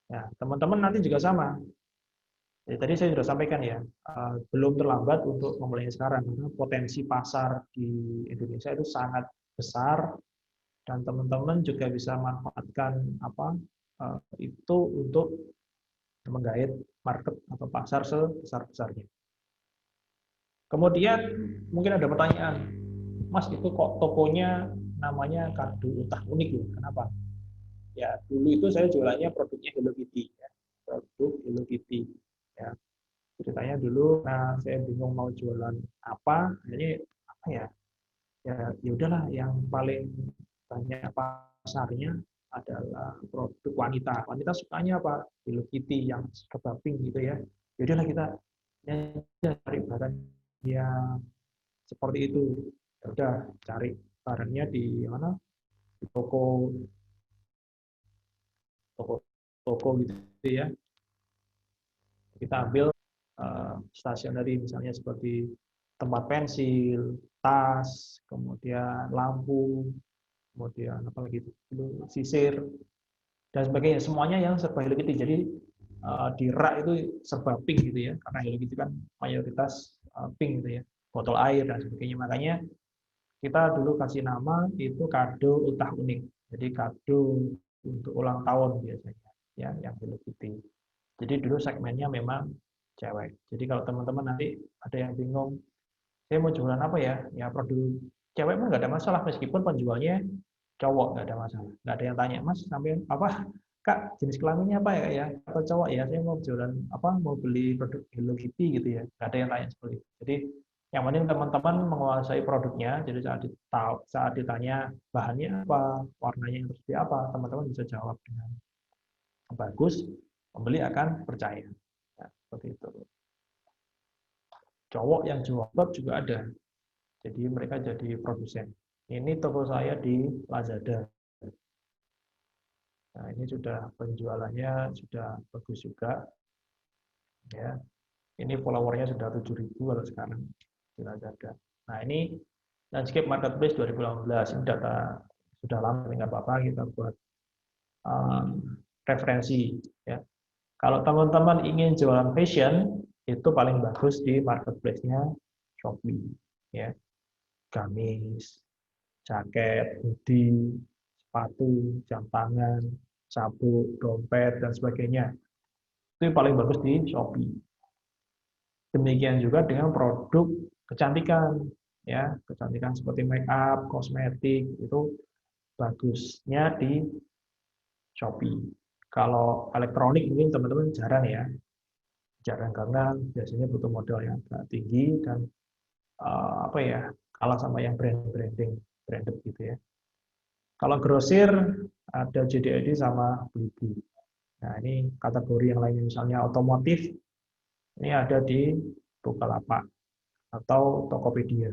Nah, teman-teman nanti juga sama. Jadi tadi saya sudah sampaikan ya, belum terlambat untuk memulainya sekarang karena potensi pasar di Indonesia itu sangat besar dan teman-teman juga bisa manfaatkan itu untuk menggait market atau pasar sebesar-besarnya. Kemudian mungkin ada pertanyaan, Mas itu kok tokonya namanya Kado Ultah Unik ya? Kenapa? Ya dulu itu saya jualannya produknya Hello Kitty, ya. Produk Hello Kitty. Ya. Ceritanya dulu, nah saya bingung mau jualan apa, jadi apa ya? Ya udahlah, yang paling banyak pasarnya adalah produk wanita. Wanita sukanya apa? Hello Kitty yang serba pink gitu ya. Ya udahlah kita cari barang yang seperti itu. Ya udah cari barangnya di mana? Di toko gitu ya. Kita ambil stationery misalnya seperti tempat pensil, tas, kemudian lampu, kemudian apa lagi itu, sisir dan sebagainya. Semuanya yang serba Hello Kitty. Jadi di rak itu serba pink gitu ya, karena Hello Kitty kan mayoritas pink gitu ya, botol air dan sebagainya. Makanya kita dulu kasih nama itu Kado Ultah Unik. Jadi kado untuk ulang tahun biasanya ya, yang Hello Kitty. Jadi dulu segmennya memang cewek. Jadi kalau teman-teman nanti ada yang bingung, saya mau jualan apa ya? Ya produk cewek mah nggak ada masalah, meskipun penjualnya cowok nggak ada masalah. Nggak ada yang tanya, Mas sampai apa? Kak, jenis kelaminnya apa ya? Atau cowok ya? Saya mau jualan apa? Mau beli produk Hello Kitty gitu ya? Nggak ada yang tanya seperti itu. Jadi yang penting teman-teman menguasai produknya. Jadi saat ditanya bahannya apa, warnanya yang seperti apa, teman-teman bisa jawab dengan bagus. Pembeli akan percaya. Ya, seperti itu. Cowok yang jual juga ada. Jadi mereka jadi produsen. Ini toko saya di Lazada. Nah, ini sudah penjualannya sudah bagus juga. Ya. Ini followernya sudah 7.000 kalau sekarang di Lazada. Nah, ini Landscape Marketplace 2018. Ini data sudah lama, nggak apa-apa kita buat referensi. Ya. Kalau teman-teman ingin jualan fashion, itu paling bagus di marketplace-nya Shopee. Ya. Gamis, jaket, hoodie, sepatu, jam tangan, sabuk, dompet, dan sebagainya. Itu yang paling bagus di Shopee. Demikian juga dengan produk kecantikan. Ya, kecantikan seperti make up, kosmetik, itu bagusnya di Shopee. Kalau elektronik mungkin teman-teman jarang ya, jarang karena biasanya butuh modal yang agak tinggi dan kalah sama yang branded gitu ya. Kalau grosir ada JDID sama Blibli. Nah ini kategori yang lainnya misalnya otomotif, ini ada di Bukalapak atau Tokopedia.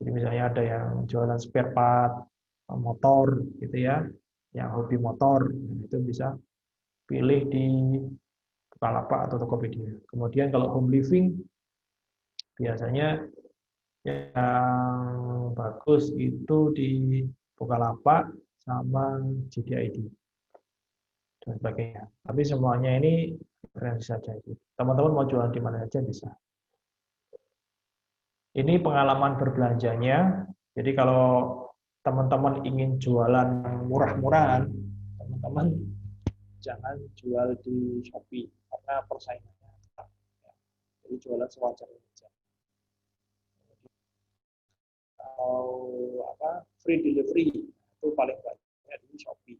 Jadi misalnya ada yang jualan spare part motor gitu ya, yang hobi motor, itu bisa pilih di Bukalapak atau Tokopedia. Kemudian kalau home living, biasanya yang bagus itu di Bukalapak sama JDID. dan sebagainya. Tapi semuanya ini referensi saja itu. Teman-teman mau jualan di mana saja bisa. Ini pengalaman berbelanjanya. Jadi kalau teman-teman ingin jualan murah-murahan, teman-teman jangan jual di Shopee karena persaingannya ketat. Jadi jualan sewajarnya saja. Kalau free delivery itu paling banyak di Shopee.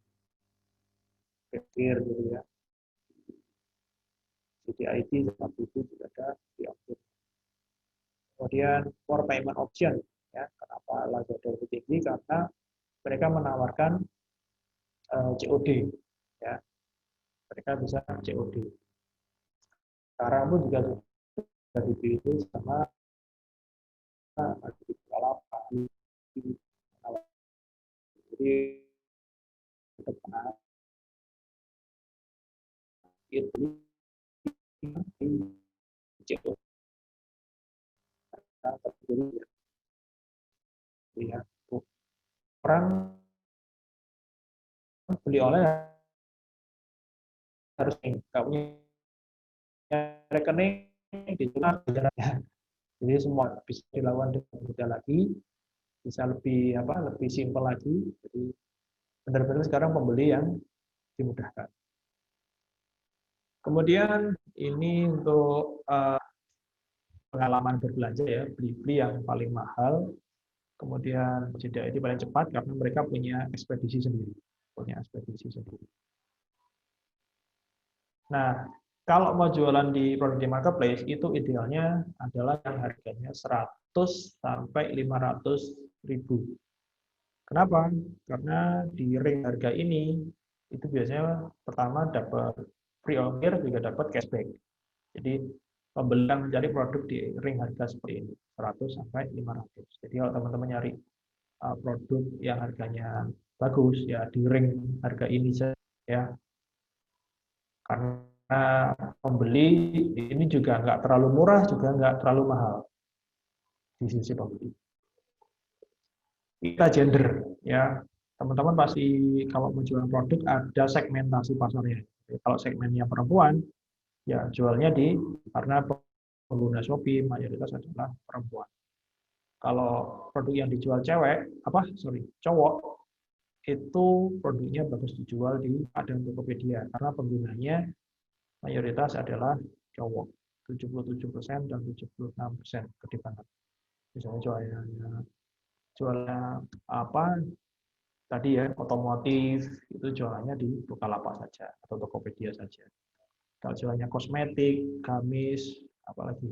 Pikir gitu ya. CDID seperti itu juga ada di Optin. Kemudian for payment option, ya kenapa Lazada lebih tinggi? Karena mereka menawarkan COD, ya mereka bisa COD. Sekarang pun juga sudah dipilih sama Bukalapak. Jadi untuk menarik itu di COD. Ya, orang beli online harus nggak punya rekening gitu lah. Jadi semua bisa dilakukan dengan mudah lagi, bisa lebih lebih simpel lagi. Jadi benar-benar sekarang pembeli yang dimudahkan. Kemudian ini untuk pengalaman berbelanja ya, beli yang paling mahal. Kemudian JDID paling cepat karena mereka punya ekspedisi sendiri. Nah, kalau mau jualan di produk di marketplace itu idealnya adalah yang harganya 100 sampai 500 ribu. Kenapa? Karena di ring harga ini itu biasanya pertama dapat free ongkir, juga dapat cashback. Jadi pembeli yang mencari produk di ring harga seperti ini 100 sampai 500. Jadi kalau teman-teman nyari produk yang harganya bagus ya di ring harga ini saja ya. Karena pembeli ini juga nggak terlalu murah, juga nggak terlalu mahal di sisi pembeli. Kita gender ya, teman-teman pasti kalau menjual produk ada segmentasi pasarnya. Jadi, kalau segmennya perempuan, ya jualnya karena pengguna Shopee mayoritas adalah perempuan. Kalau produk yang dijual cowok, itu produknya bagus dijual di Tokopedia karena penggunanya mayoritas adalah cowok, 77% dan 76% gede banget. Misalnya jualnya tadi ya, otomotif, itu jualannya di Bukalapak saja atau Tokopedia saja. Kalau jualannya kosmetik, gamis, apalagi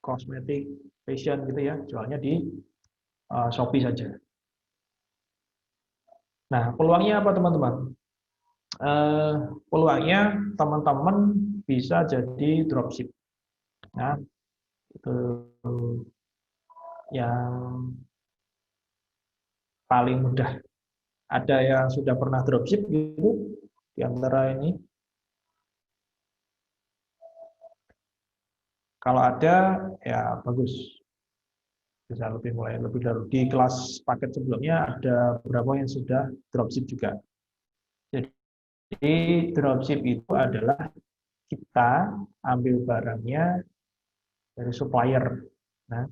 kosmetik, fashion gitu ya, jualnya di Shopee saja. Nah, peluangnya apa teman-teman? Peluangnya teman-teman bisa jadi dropship. Nah, itu yang paling mudah. Ada yang sudah pernah dropship gitu di antara ini? Kalau ada, ya bagus. Bisa mulai lebih dahulu. Di kelas paket sebelumnya ada beberapa yang sudah dropship juga. Jadi dropship itu adalah kita ambil barangnya dari supplier. Nah,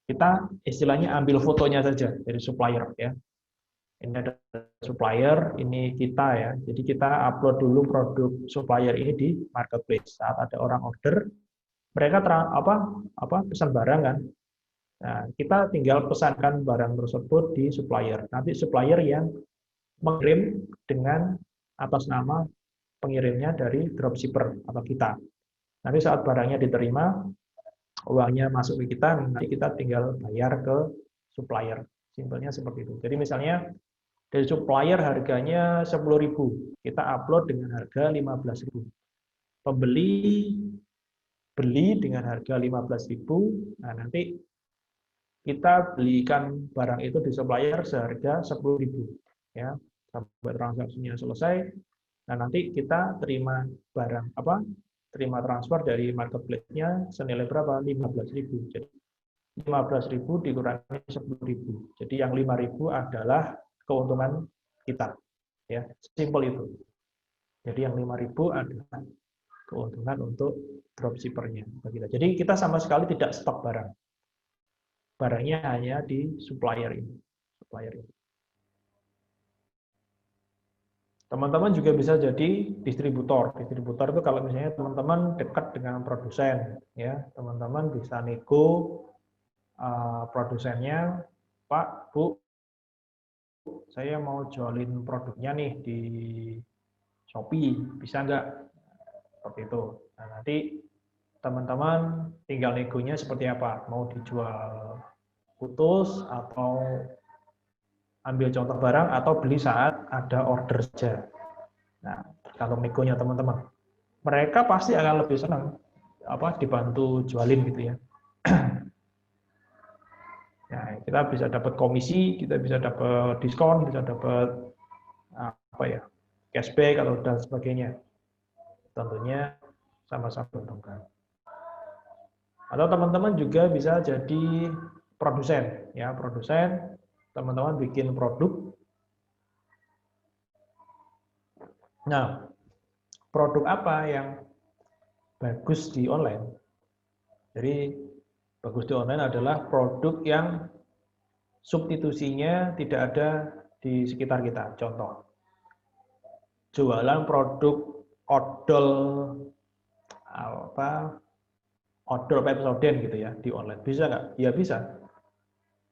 kita istilahnya ambil fotonya saja dari supplier ya. Ini ada supplier, ini kita ya. Jadi kita upload dulu produk supplier ini di marketplace. Saat ada orang order, mereka pesan barang kan. Nah, kita tinggal pesankan barang tersebut di supplier. Nanti supplier yang mengirim dengan atas nama pengirimnya dari dropshipper atau kita. Nanti saat barangnya diterima, uangnya masuk ke kita, nanti kita tinggal bayar ke supplier. Simpelnya seperti itu. Jadi misalnya dari supplier harganya 10.000, kita upload dengan harga 15.000. Pembeli beli dengan harga 15.000, nah nanti kita belikan barang itu di supplier seharga 10.000 ya, sampai transaksinya selesai. Nah, nanti kita terima barang terima transfer dari marketplace-nya senilai berapa? 15.000. Jadi 15.000 dikurangi 10.000. Jadi yang 5.000 adalah keuntungan kita. Ya, simple itu. Jadi yang 5.000 adalah keuntungan untuk dropshippernya bagi kita. Jadi kita sama sekali tidak stok barang. Barangnya hanya di supplier ini. Teman-teman juga bisa jadi distributor. Distributor itu kalau misalnya teman-teman dekat dengan produsen, ya teman-teman bisa nego produsennya, Pak, Bu, saya mau jualin produknya nih di Shopee, bisa nggak? Seperti itu. Nah, nanti teman-teman tinggal negonya seperti apa, mau dijual putus atau ambil contoh barang atau beli saat ada order saja. Nah, kalau negonya teman-teman, mereka pasti akan lebih senang dibantu jualin gitu ya. Nah, kita bisa dapat komisi, kita bisa dapat diskon, bisa dapat cashback atau dan sebagainya. Tentunya sama-sama menguntungkan. Atau teman-teman juga bisa jadi produsen, ya produsen. Teman-teman bikin produk. Nah, produk apa yang bagus di online? Jadi bagus di online adalah produk yang substitusinya tidak ada di sekitar kita. Contoh, jualan produk odol odol Pepsodent gitu ya di online. Bisa nggak? Ya bisa.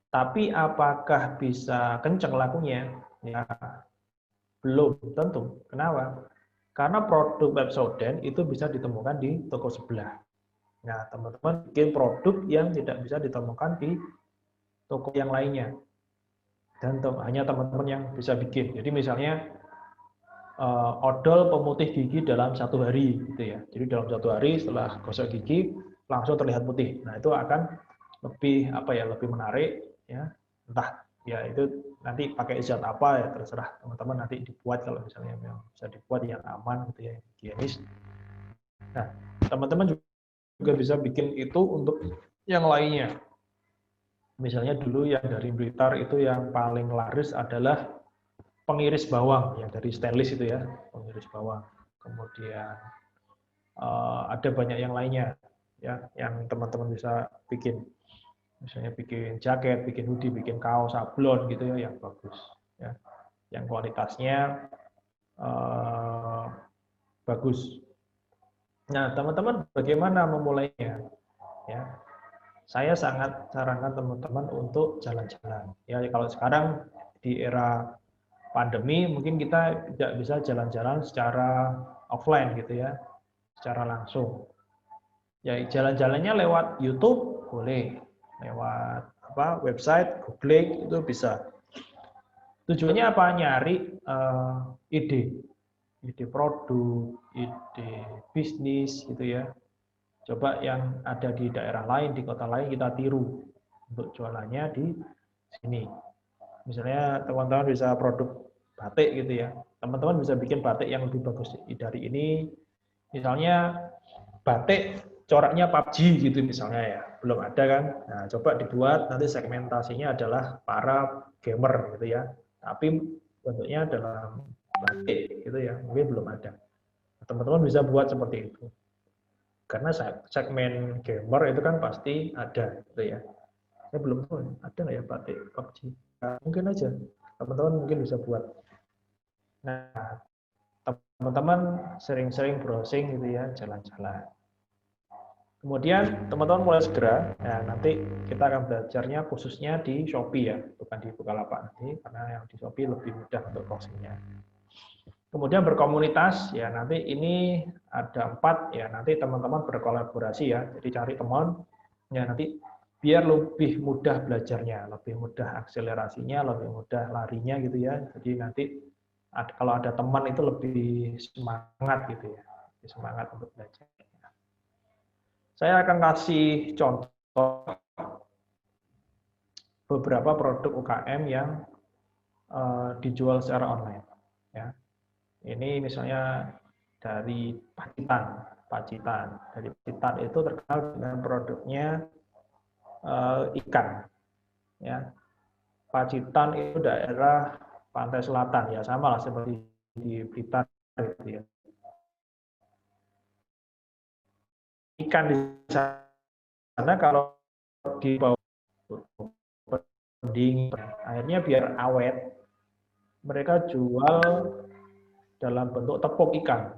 Tapi apakah bisa kenceng lakunya? Ya, belum tentu. Kenapa? Karena produk Pepsodent itu bisa ditemukan di toko sebelah. Nah, teman-teman bikin produk yang tidak bisa ditemukan di toko yang lainnya. Dan hanya teman-teman yang bisa bikin. Jadi misalnya odol pemutih gigi dalam 1 hari gitu ya. Jadi dalam 1 hari setelah gosok gigi langsung terlihat putih. Nah, itu akan lebih lebih menarik ya. Entah ya itu nanti pakai zat apa ya terserah teman-teman nanti dibuat kalau misalnya yang bisa dibuat yang aman gitu ya, higienis. Nah, teman-teman juga bisa bikin itu untuk yang lainnya. Misalnya dulu yang dari Blitar itu yang paling laris adalah pengiris bawang yang dari stainless itu ya, pengiris bawang. Kemudian ada banyak yang lainnya ya yang teman-teman bisa bikin. Misalnya bikin jaket, bikin hoodie, bikin kaos, sablon gitu ya yang bagus ya. Yang kualitasnya bagus. Nah, teman-teman bagaimana memulainya? Ya. Saya sangat sarankan teman-teman untuk jalan-jalan. Ya, kalau sekarang di era pandemi mungkin kita tidak bisa jalan-jalan secara offline gitu ya, secara langsung. Ya, jalan-jalannya lewat YouTube boleh, lewat website, googling itu bisa. Tujuannya apa? Nyari ide produk, ide bisnis gitu ya. Coba yang ada di daerah lain, di kota lain kita tiru untuk jualannya di sini. Misalnya teman-teman bisa produk batik gitu ya. Teman-teman bisa bikin batik yang lebih bagus dari ini. Misalnya batik coraknya PUBG gitu misalnya ya. Belum ada kan? Nah, coba dibuat nanti segmentasinya adalah para gamer gitu ya. Tapi bentuknya dalam batik gitu ya. Mungkin belum ada. Teman-teman bisa buat seperti itu. Karena segmen gamer itu kan pasti ada gitu ya. Saya belum tahu ada nggak ya batik PUBG. Nah, mungkin aja teman-teman mungkin bisa buat. Nah, teman-teman sering-sering browsing gitu ya, jalan-jalan. Kemudian teman-teman mulai segera, ya nanti kita akan belajarnya khususnya di Shopee ya, bukan di Bukalapak nanti, karena yang di Shopee lebih mudah untuk browsingnya. Kemudian berkomunitas, ya nanti ini ada 4, ya nanti teman-teman berkolaborasi ya, jadi cari teman, ya nanti biar lebih mudah belajarnya, lebih mudah akselerasinya, lebih mudah larinya gitu ya, jadi nanti kalau ada teman itu lebih semangat gitu ya, lebih semangat untuk belajar. Saya akan kasih contoh beberapa produk UKM yang dijual secara online. Ya. Ini misalnya dari Pacitan. Dari Pacitan itu terkenal dengan produknya ikan. Ya. Pacitan itu daerah pantai selatan ya sama lah seperti di Blitar gitu ya. Ikan di sana kalau di bawah pendingin, akhirnya biar awet, mereka jual dalam bentuk tepung ikan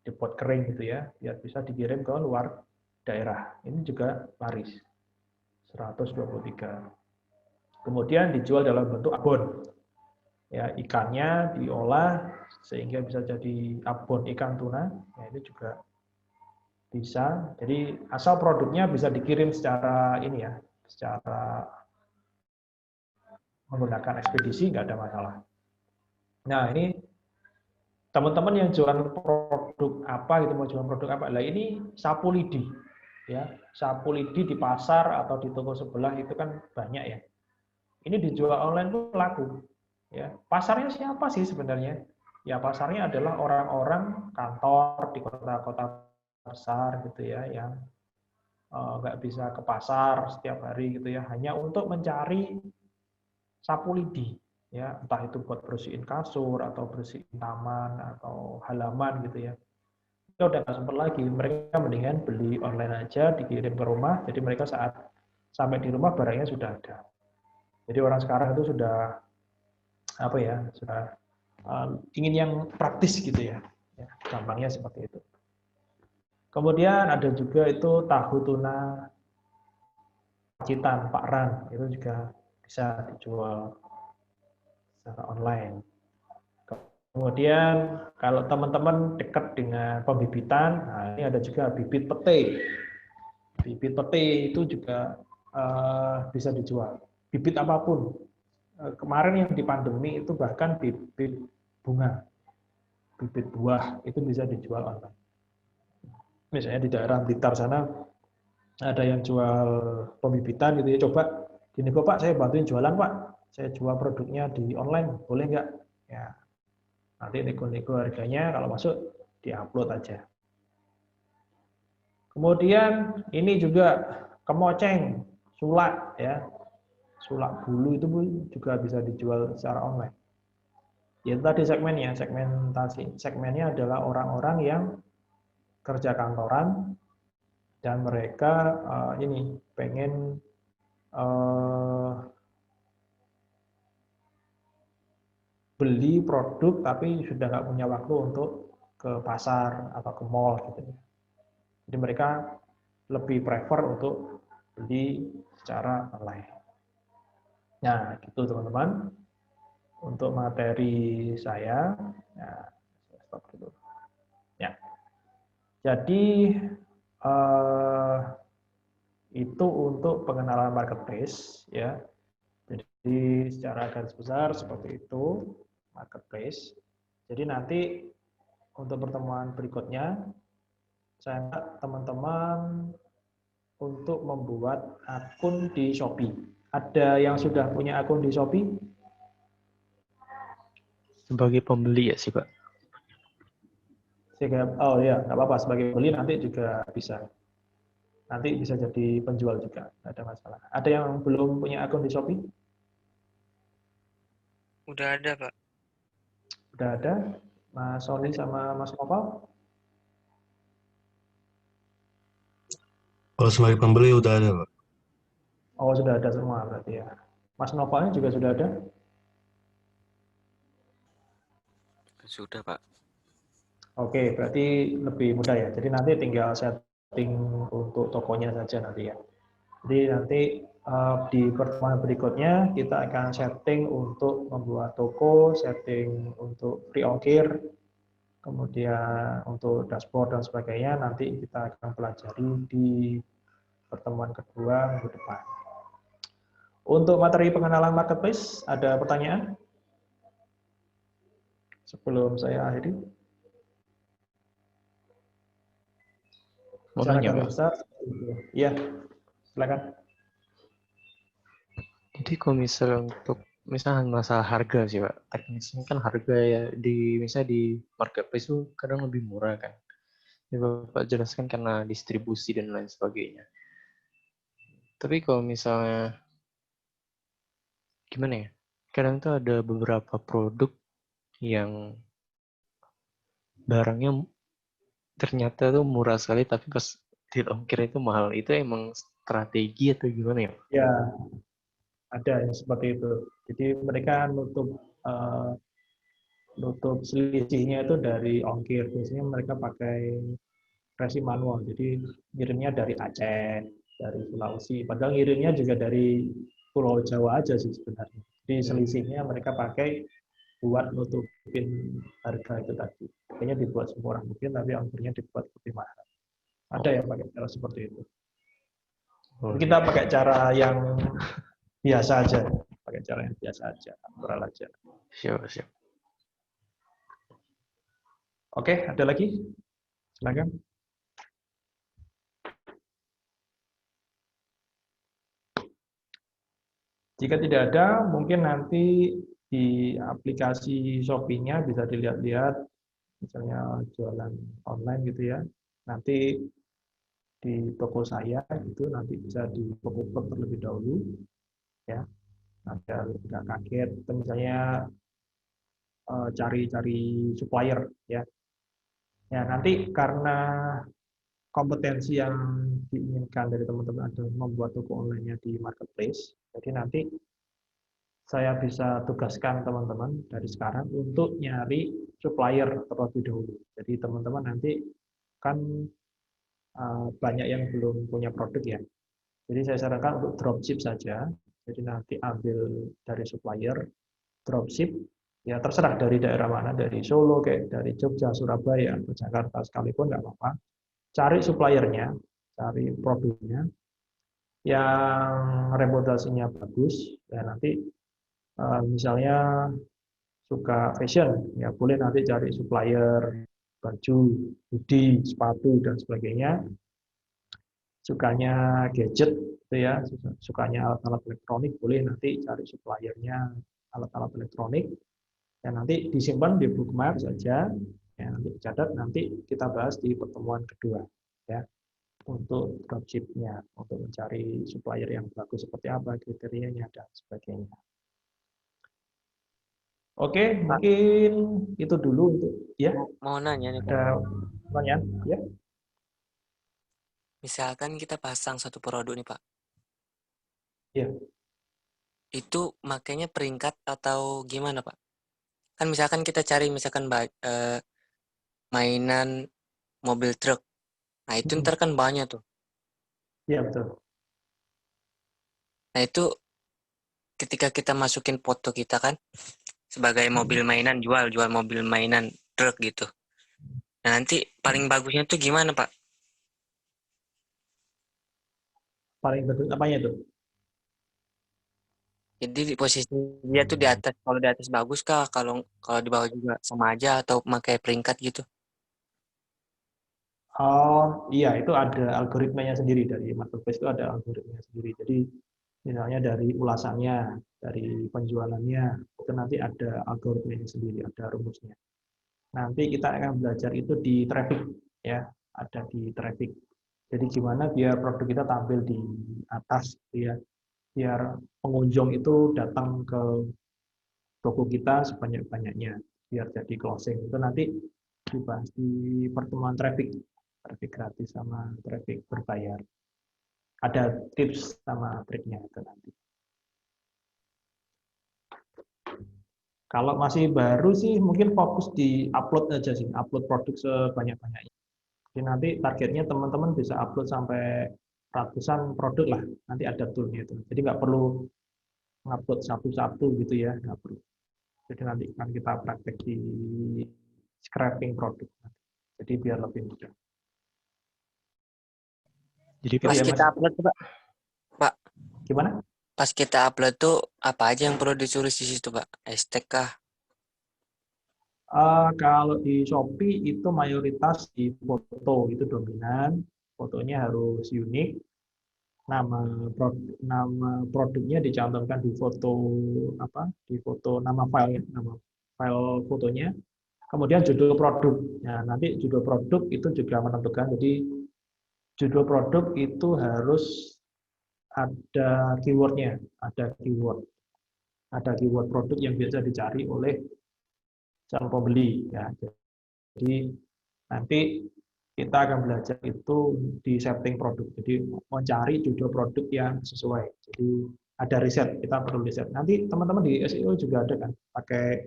di pot kering gitu ya, biar bisa dikirim ke luar daerah. Ini juga laris, 123. Kemudian dijual dalam bentuk abon. Ya, ikannya diolah sehingga bisa jadi abon ikan tuna. Ya, ini juga bisa. Jadi asal produknya bisa dikirim secara ini ya, secara menggunakan ekspedisi nggak ada masalah. Nah, ini teman-teman yang jualan produk apa gitu, mau jualan produk apa? Lah ini sapu lidi. Ya, sapu lidi di pasar atau di toko sebelah itu kan banyak ya. Ini dijual online tuh laku. Ya, pasarnya siapa sih sebenarnya? Ya, pasarnya adalah orang-orang kantor di kota-kota besar gitu ya, yang nggak bisa ke pasar setiap hari gitu ya, hanya untuk mencari sapu lidi. Ya, entah itu buat bersihin kasur atau bersihin taman atau halaman gitu ya. Itu udah nggak sempat lagi, mereka mendingan beli online aja, dikirim ke rumah, jadi mereka saat sampai di rumah barangnya sudah ada. Jadi orang sekarang itu sudah apa ya, sudah ingin yang praktis gitu ya. Ya, gampangnya seperti itu. Kemudian ada juga itu tahu tuna Pacitan, Pak Ran, itu juga bisa dijual secara online. Kemudian kalau teman-teman dekat dengan pembibitan, nah ini ada juga bibit pete. Bibit pete itu juga bisa dijual. Bibit apapun. Kemarin yang di pandemi itu bahkan bibit bunga, bibit buah itu bisa dijual online. Misalnya di daerah Blitar sana ada yang jual pembibitan gitu ya, coba gini kok Pak, saya bantuin jualan Pak, saya jual produknya di online, boleh nggak? Ya, nanti nego-nego harganya, kalau masuk diupload aja. Kemudian ini juga kemoceng, sulak ya, sulak bulu itu pun juga bisa dijual secara online. Ya tadi segmennya, segmentasi. Segmennya adalah orang-orang yang kerja kantoran dan mereka ini pengen beli produk tapi sudah nggak punya waktu untuk ke pasar atau ke mall gitu. Jadi mereka lebih prefer untuk beli secara online. Nah, gitu teman-teman. Untuk materi saya, nah, stop dulu. Ya. Jadi itu untuk pengenalan marketplace ya. Jadi secara garis besar seperti itu marketplace. Jadi nanti untuk pertemuan berikutnya saya minta teman-teman untuk membuat akun di Shopee. Ada yang sudah punya akun di Shopee? Sebagai pembeli ya sih Pak. Oh ya, nggak apa-apa. Sebagai pembeli nanti juga bisa. Nanti bisa jadi penjual juga, nggak ada masalah. Ada yang belum punya akun di Shopee? Udah ada, Pak. Udah ada? Mas Sony sama Mas Kopal? Kalau sebagai pembeli udah ada, Pak. Oh, sudah ada semua berarti ya. Mas Novalnya juga sudah ada? Sudah, Pak. Oke, berarti lebih mudah ya. Jadi nanti tinggal setting untuk tokonya saja nanti ya. Jadi nanti di pertemuan berikutnya kita akan setting untuk membuat toko, setting untuk free ongkir, kemudian untuk dashboard dan sebagainya nanti kita akan pelajari di pertemuan kedua minggu depan. Untuk materi pengenalan marketplace, ada pertanyaan? Sebelum saya akhiri. Mau nanya, Pak? Besar, ya, silakan. Jadi kalau misalnya untuk misalnya masalah harga sih Pak, teknisnya kan harga ya misalnya di marketplace itu kadang lebih murah kan. Jadi Bapak jelaskan karena distribusi dan lain sebagainya. Tapi kalau misalnya gimana ya? kadang tuh ada beberapa produk yang barangnya ternyata tuh murah sekali, tapi pas di ongkir itu mahal. Itu emang strategi atau gimana ya? Ya, ada yang seperti itu. Jadi mereka eh, nutup selisihnya itu dari ongkir. Biasanya mereka pakai resi manual. Jadi ngirimnya dari Aceh, dari Sulawesi. Padahal ngirimnya juga dari Pulau Jawa aja sih sebenarnya. Jadi selisihnya mereka pakai buat nutupin harga itu tadi. Kayaknya dibuat semurah mungkin, tapi ongkirnya dibuat lebih mahal. Ada yang pakai cara seperti itu. Oh, Kita pakai cara yang biasa aja. Pakai cara yang biasa aja, natural aja. siap. Oke, ada lagi? Silakan. Jika tidak ada, mungkin nanti di aplikasi Shopee-nya bisa dilihat-lihat, misalnya jualan online gitu ya. Nanti di toko saya itu nanti bisa dibuka terlebih dahulu, ya. Ada nggak kaget, atau misalnya cari-cari supplier, ya. Ya nanti karena kompetensi yang diinginkan dari teman-teman adalah membuat toko online-nya di marketplace, jadi nanti saya bisa tugaskan teman-teman dari sekarang untuk nyari supplier terlebih dahulu. Jadi teman-teman nanti kan banyak yang belum punya produk ya. Jadi saya sarankan untuk dropship saja. Jadi nanti ambil dari supplier, dropship, ya terserah dari daerah mana, dari Solo, kayak dari Jogja, Surabaya, atau Jakarta sekalipun nggak apa-apa. Cari suppliernya, cari produknya, yang reputasinya bagus, ya nanti misalnya suka fashion, ya boleh nanti cari supplier baju, hoodie, sepatu, dan sebagainya. Sukanya gadget, gitu ya, sukanya alat-alat elektronik, boleh nanti cari suppliernya alat-alat elektronik. Ya nanti disimpan di bookmark saja, ya nanti dicatat, nanti kita bahas di pertemuan kedua, ya. Untuk dropship-nya, untuk mencari supplier yang bagus seperti apa, kriterianya, dan sebagainya. Oke, mungkin itu dulu untuk ya. Mau nanya nih, Pak. Ada pertanyaan? Ya. Misalkan kita pasang satu produk nih, Pak. Ya. Itu makanya peringkat atau gimana, Pak? Kan misalkan kita cari mainan mobil truk. Nah, itu ntar kan banyak tuh. Iya, betul. Nah, itu ketika kita masukin foto kita kan sebagai mobil mainan, jual mobil mainan truk gitu. Nah, nanti paling bagusnya tuh gimana, Pak? Paling betul apanya itu? Jadi di posisi dia tuh di atas, kalau di atas bagus kah? Kalau di bawah juga sama aja atau pakai peringkat gitu? Oh, iya, itu ada algoritmanya sendiri dari marketplace, itu ada algoritmanya sendiri. Jadi misalnya dari ulasannya, dari penjualannya, itu nanti ada algoritmanya sendiri, ada rumusnya. Nanti kita akan belajar itu di traffic, ya, ada di traffic. Jadi gimana biar produk kita tampil di atas, ya, biar pengunjung itu datang ke toko kita sebanyak-banyaknya, biar jadi closing. Itu nanti dibahas di pertemuan traffic gratis sama traffic berbayar. Ada tips sama triknya itu nanti. Kalau masih baru sih mungkin fokus di upload aja sih, upload produk sebanyak-banyaknya. Jadi nanti targetnya teman-teman bisa upload sampai ratusan produk lah, nanti ada toolnya itu. Jadi nggak perlu ngupload satu-satu gitu ya, nggak perlu. Jadi nanti kan kita praktek di scraping produk. Jadi biar lebih mudah. Jadi Pas ya, kita Mas. upload tuh, Pak. Gimana? Pas kita upload tuh apa aja yang perlu ditulis di situ, Pak? Hashtag kah? Kalau di Shopee itu mayoritas di foto itu dominan, fotonya harus unik, nama produknya dicantumkan di foto nama file fotonya, kemudian judul produk. Nah, nanti judul produk itu juga menentukan. Jadi judul produk itu harus ada keywordnya, ada keyword. ada keyword produk yang biasa dicari oleh calon pembeli ya. Jadi nanti kita akan belajar itu di setting produk. Jadi mencari judul produk yang sesuai. Jadi ada riset, kita perlu riset. Nanti teman-teman di SEO juga ada kan, pakai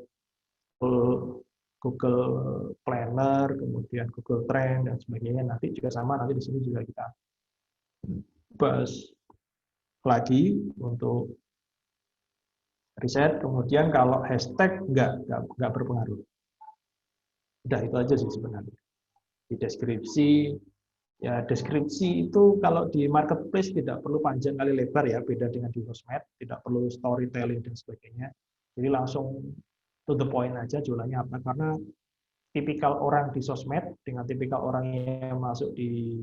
Google Planner, kemudian Google Trend dan sebagainya. Nanti juga sama, nanti di sini juga kita bahas lagi untuk riset. Kemudian kalau hashtag nggak berpengaruh. Udah itu aja sih sebenarnya. Di deskripsi, ya deskripsi itu kalau di marketplace tidak perlu panjang kali lebar ya, beda dengan di sosmed, tidak perlu storytelling dan sebagainya. Jadi langsung to the point aja jualannya apa, karena tipikal orang di sosmed dengan tipikal orang yang masuk di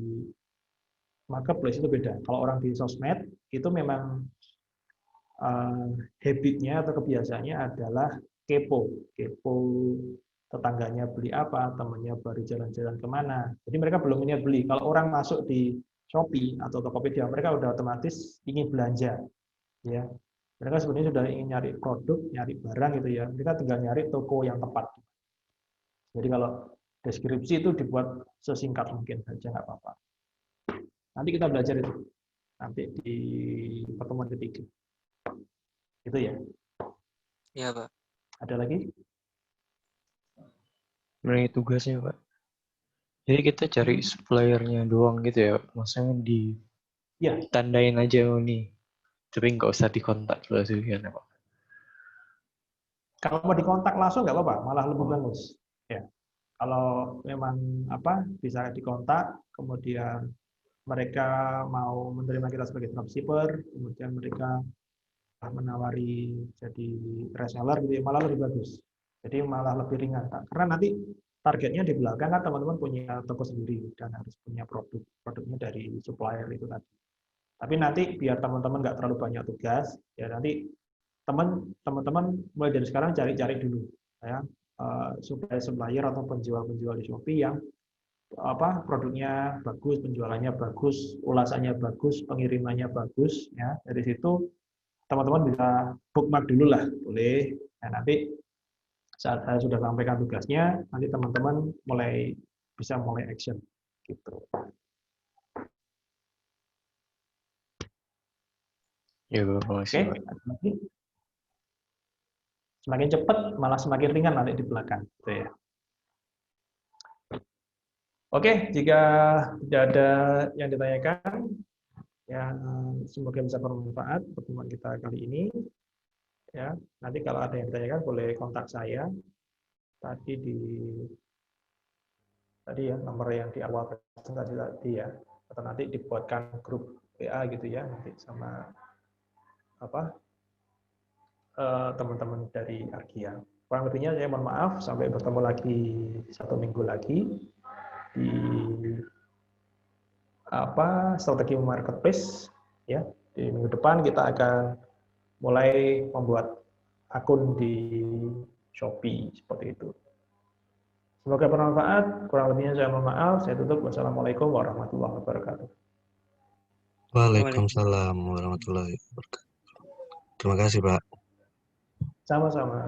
marketplace itu beda. Kalau orang di sosmed itu memang habitnya atau kebiasaannya adalah kepo tetangganya beli apa, temannya baru jalan-jalan kemana. Jadi mereka belum niat beli. Kalau orang masuk di Shopee atau Tokopedia, mereka udah otomatis ingin belanja, ya. Mereka sebenarnya sudah ingin nyari produk, nyari barang gitu ya. Mereka tinggal nyari toko yang tepat. Jadi kalau deskripsi itu dibuat sesingkat mungkin saja, nggak apa-apa. Nanti kita belajar itu. Nanti di pertemuan ketiga. Itu ya. Iya, Pak. Ada lagi? Mengenai tugasnya, Pak. Jadi kita cari suppliernya doang gitu ya, maksudnya Ya. ditandain aja nih, tapi nggak usah dikontak terus ya, Pak. Kalau mau dikontak langsung nggak apa-apa, malah lebih bagus. Ya. Kalau memang bisa dikontak, kemudian mereka mau menerima kita sebagai dropshipper, kemudian mereka menawari jadi reseller gitu ya, malah lebih bagus. Jadi malah lebih ringan, karena nanti targetnya di belakang kan teman-teman punya toko sendiri dan harus punya produknya dari supplier itu tadi. Tapi nanti biar teman-teman nggak terlalu banyak tugas, ya nanti teman-teman mulai dari sekarang cari-cari dulu, ya supplier atau penjual-penjual di Shopee yang produknya bagus, penjualannya bagus, ulasannya bagus, pengirimannya bagus, ya dari situ teman-teman bisa bookmark dulu lah, boleh. Nah, nanti saat saya sudah sampaikan tugasnya, nanti teman-teman bisa mulai action gitu. Ya, makasih. Oke. Semakin cepat malah semakin ringan nanti di belakang, gitu ya. Oke, jika tidak ada yang ditanyakan, ya semoga bisa bermanfaat pertemuan kita kali ini. Ya, nanti kalau ada yang ditanyakan boleh kontak saya tadi ya nomor yang di awal presentasi tadi ya, atau nanti dibuatkan grup WA gitu ya nanti sama teman-teman dari Argia. Kurang lebihnya saya mohon maaf, sampai bertemu lagi 1 minggu lagi di strategi marketplace ya. Di minggu depan kita akan mulai membuat akun di Shopee seperti itu. Semoga bermanfaat. Kurang lebihnya saya mohon maaf. Saya tutup. Wassalamualaikum warahmatullahi wabarakatuh. Waalaikumsalam warahmatullahi wabarakatuh. Terima kasih, Pak. Sama-sama.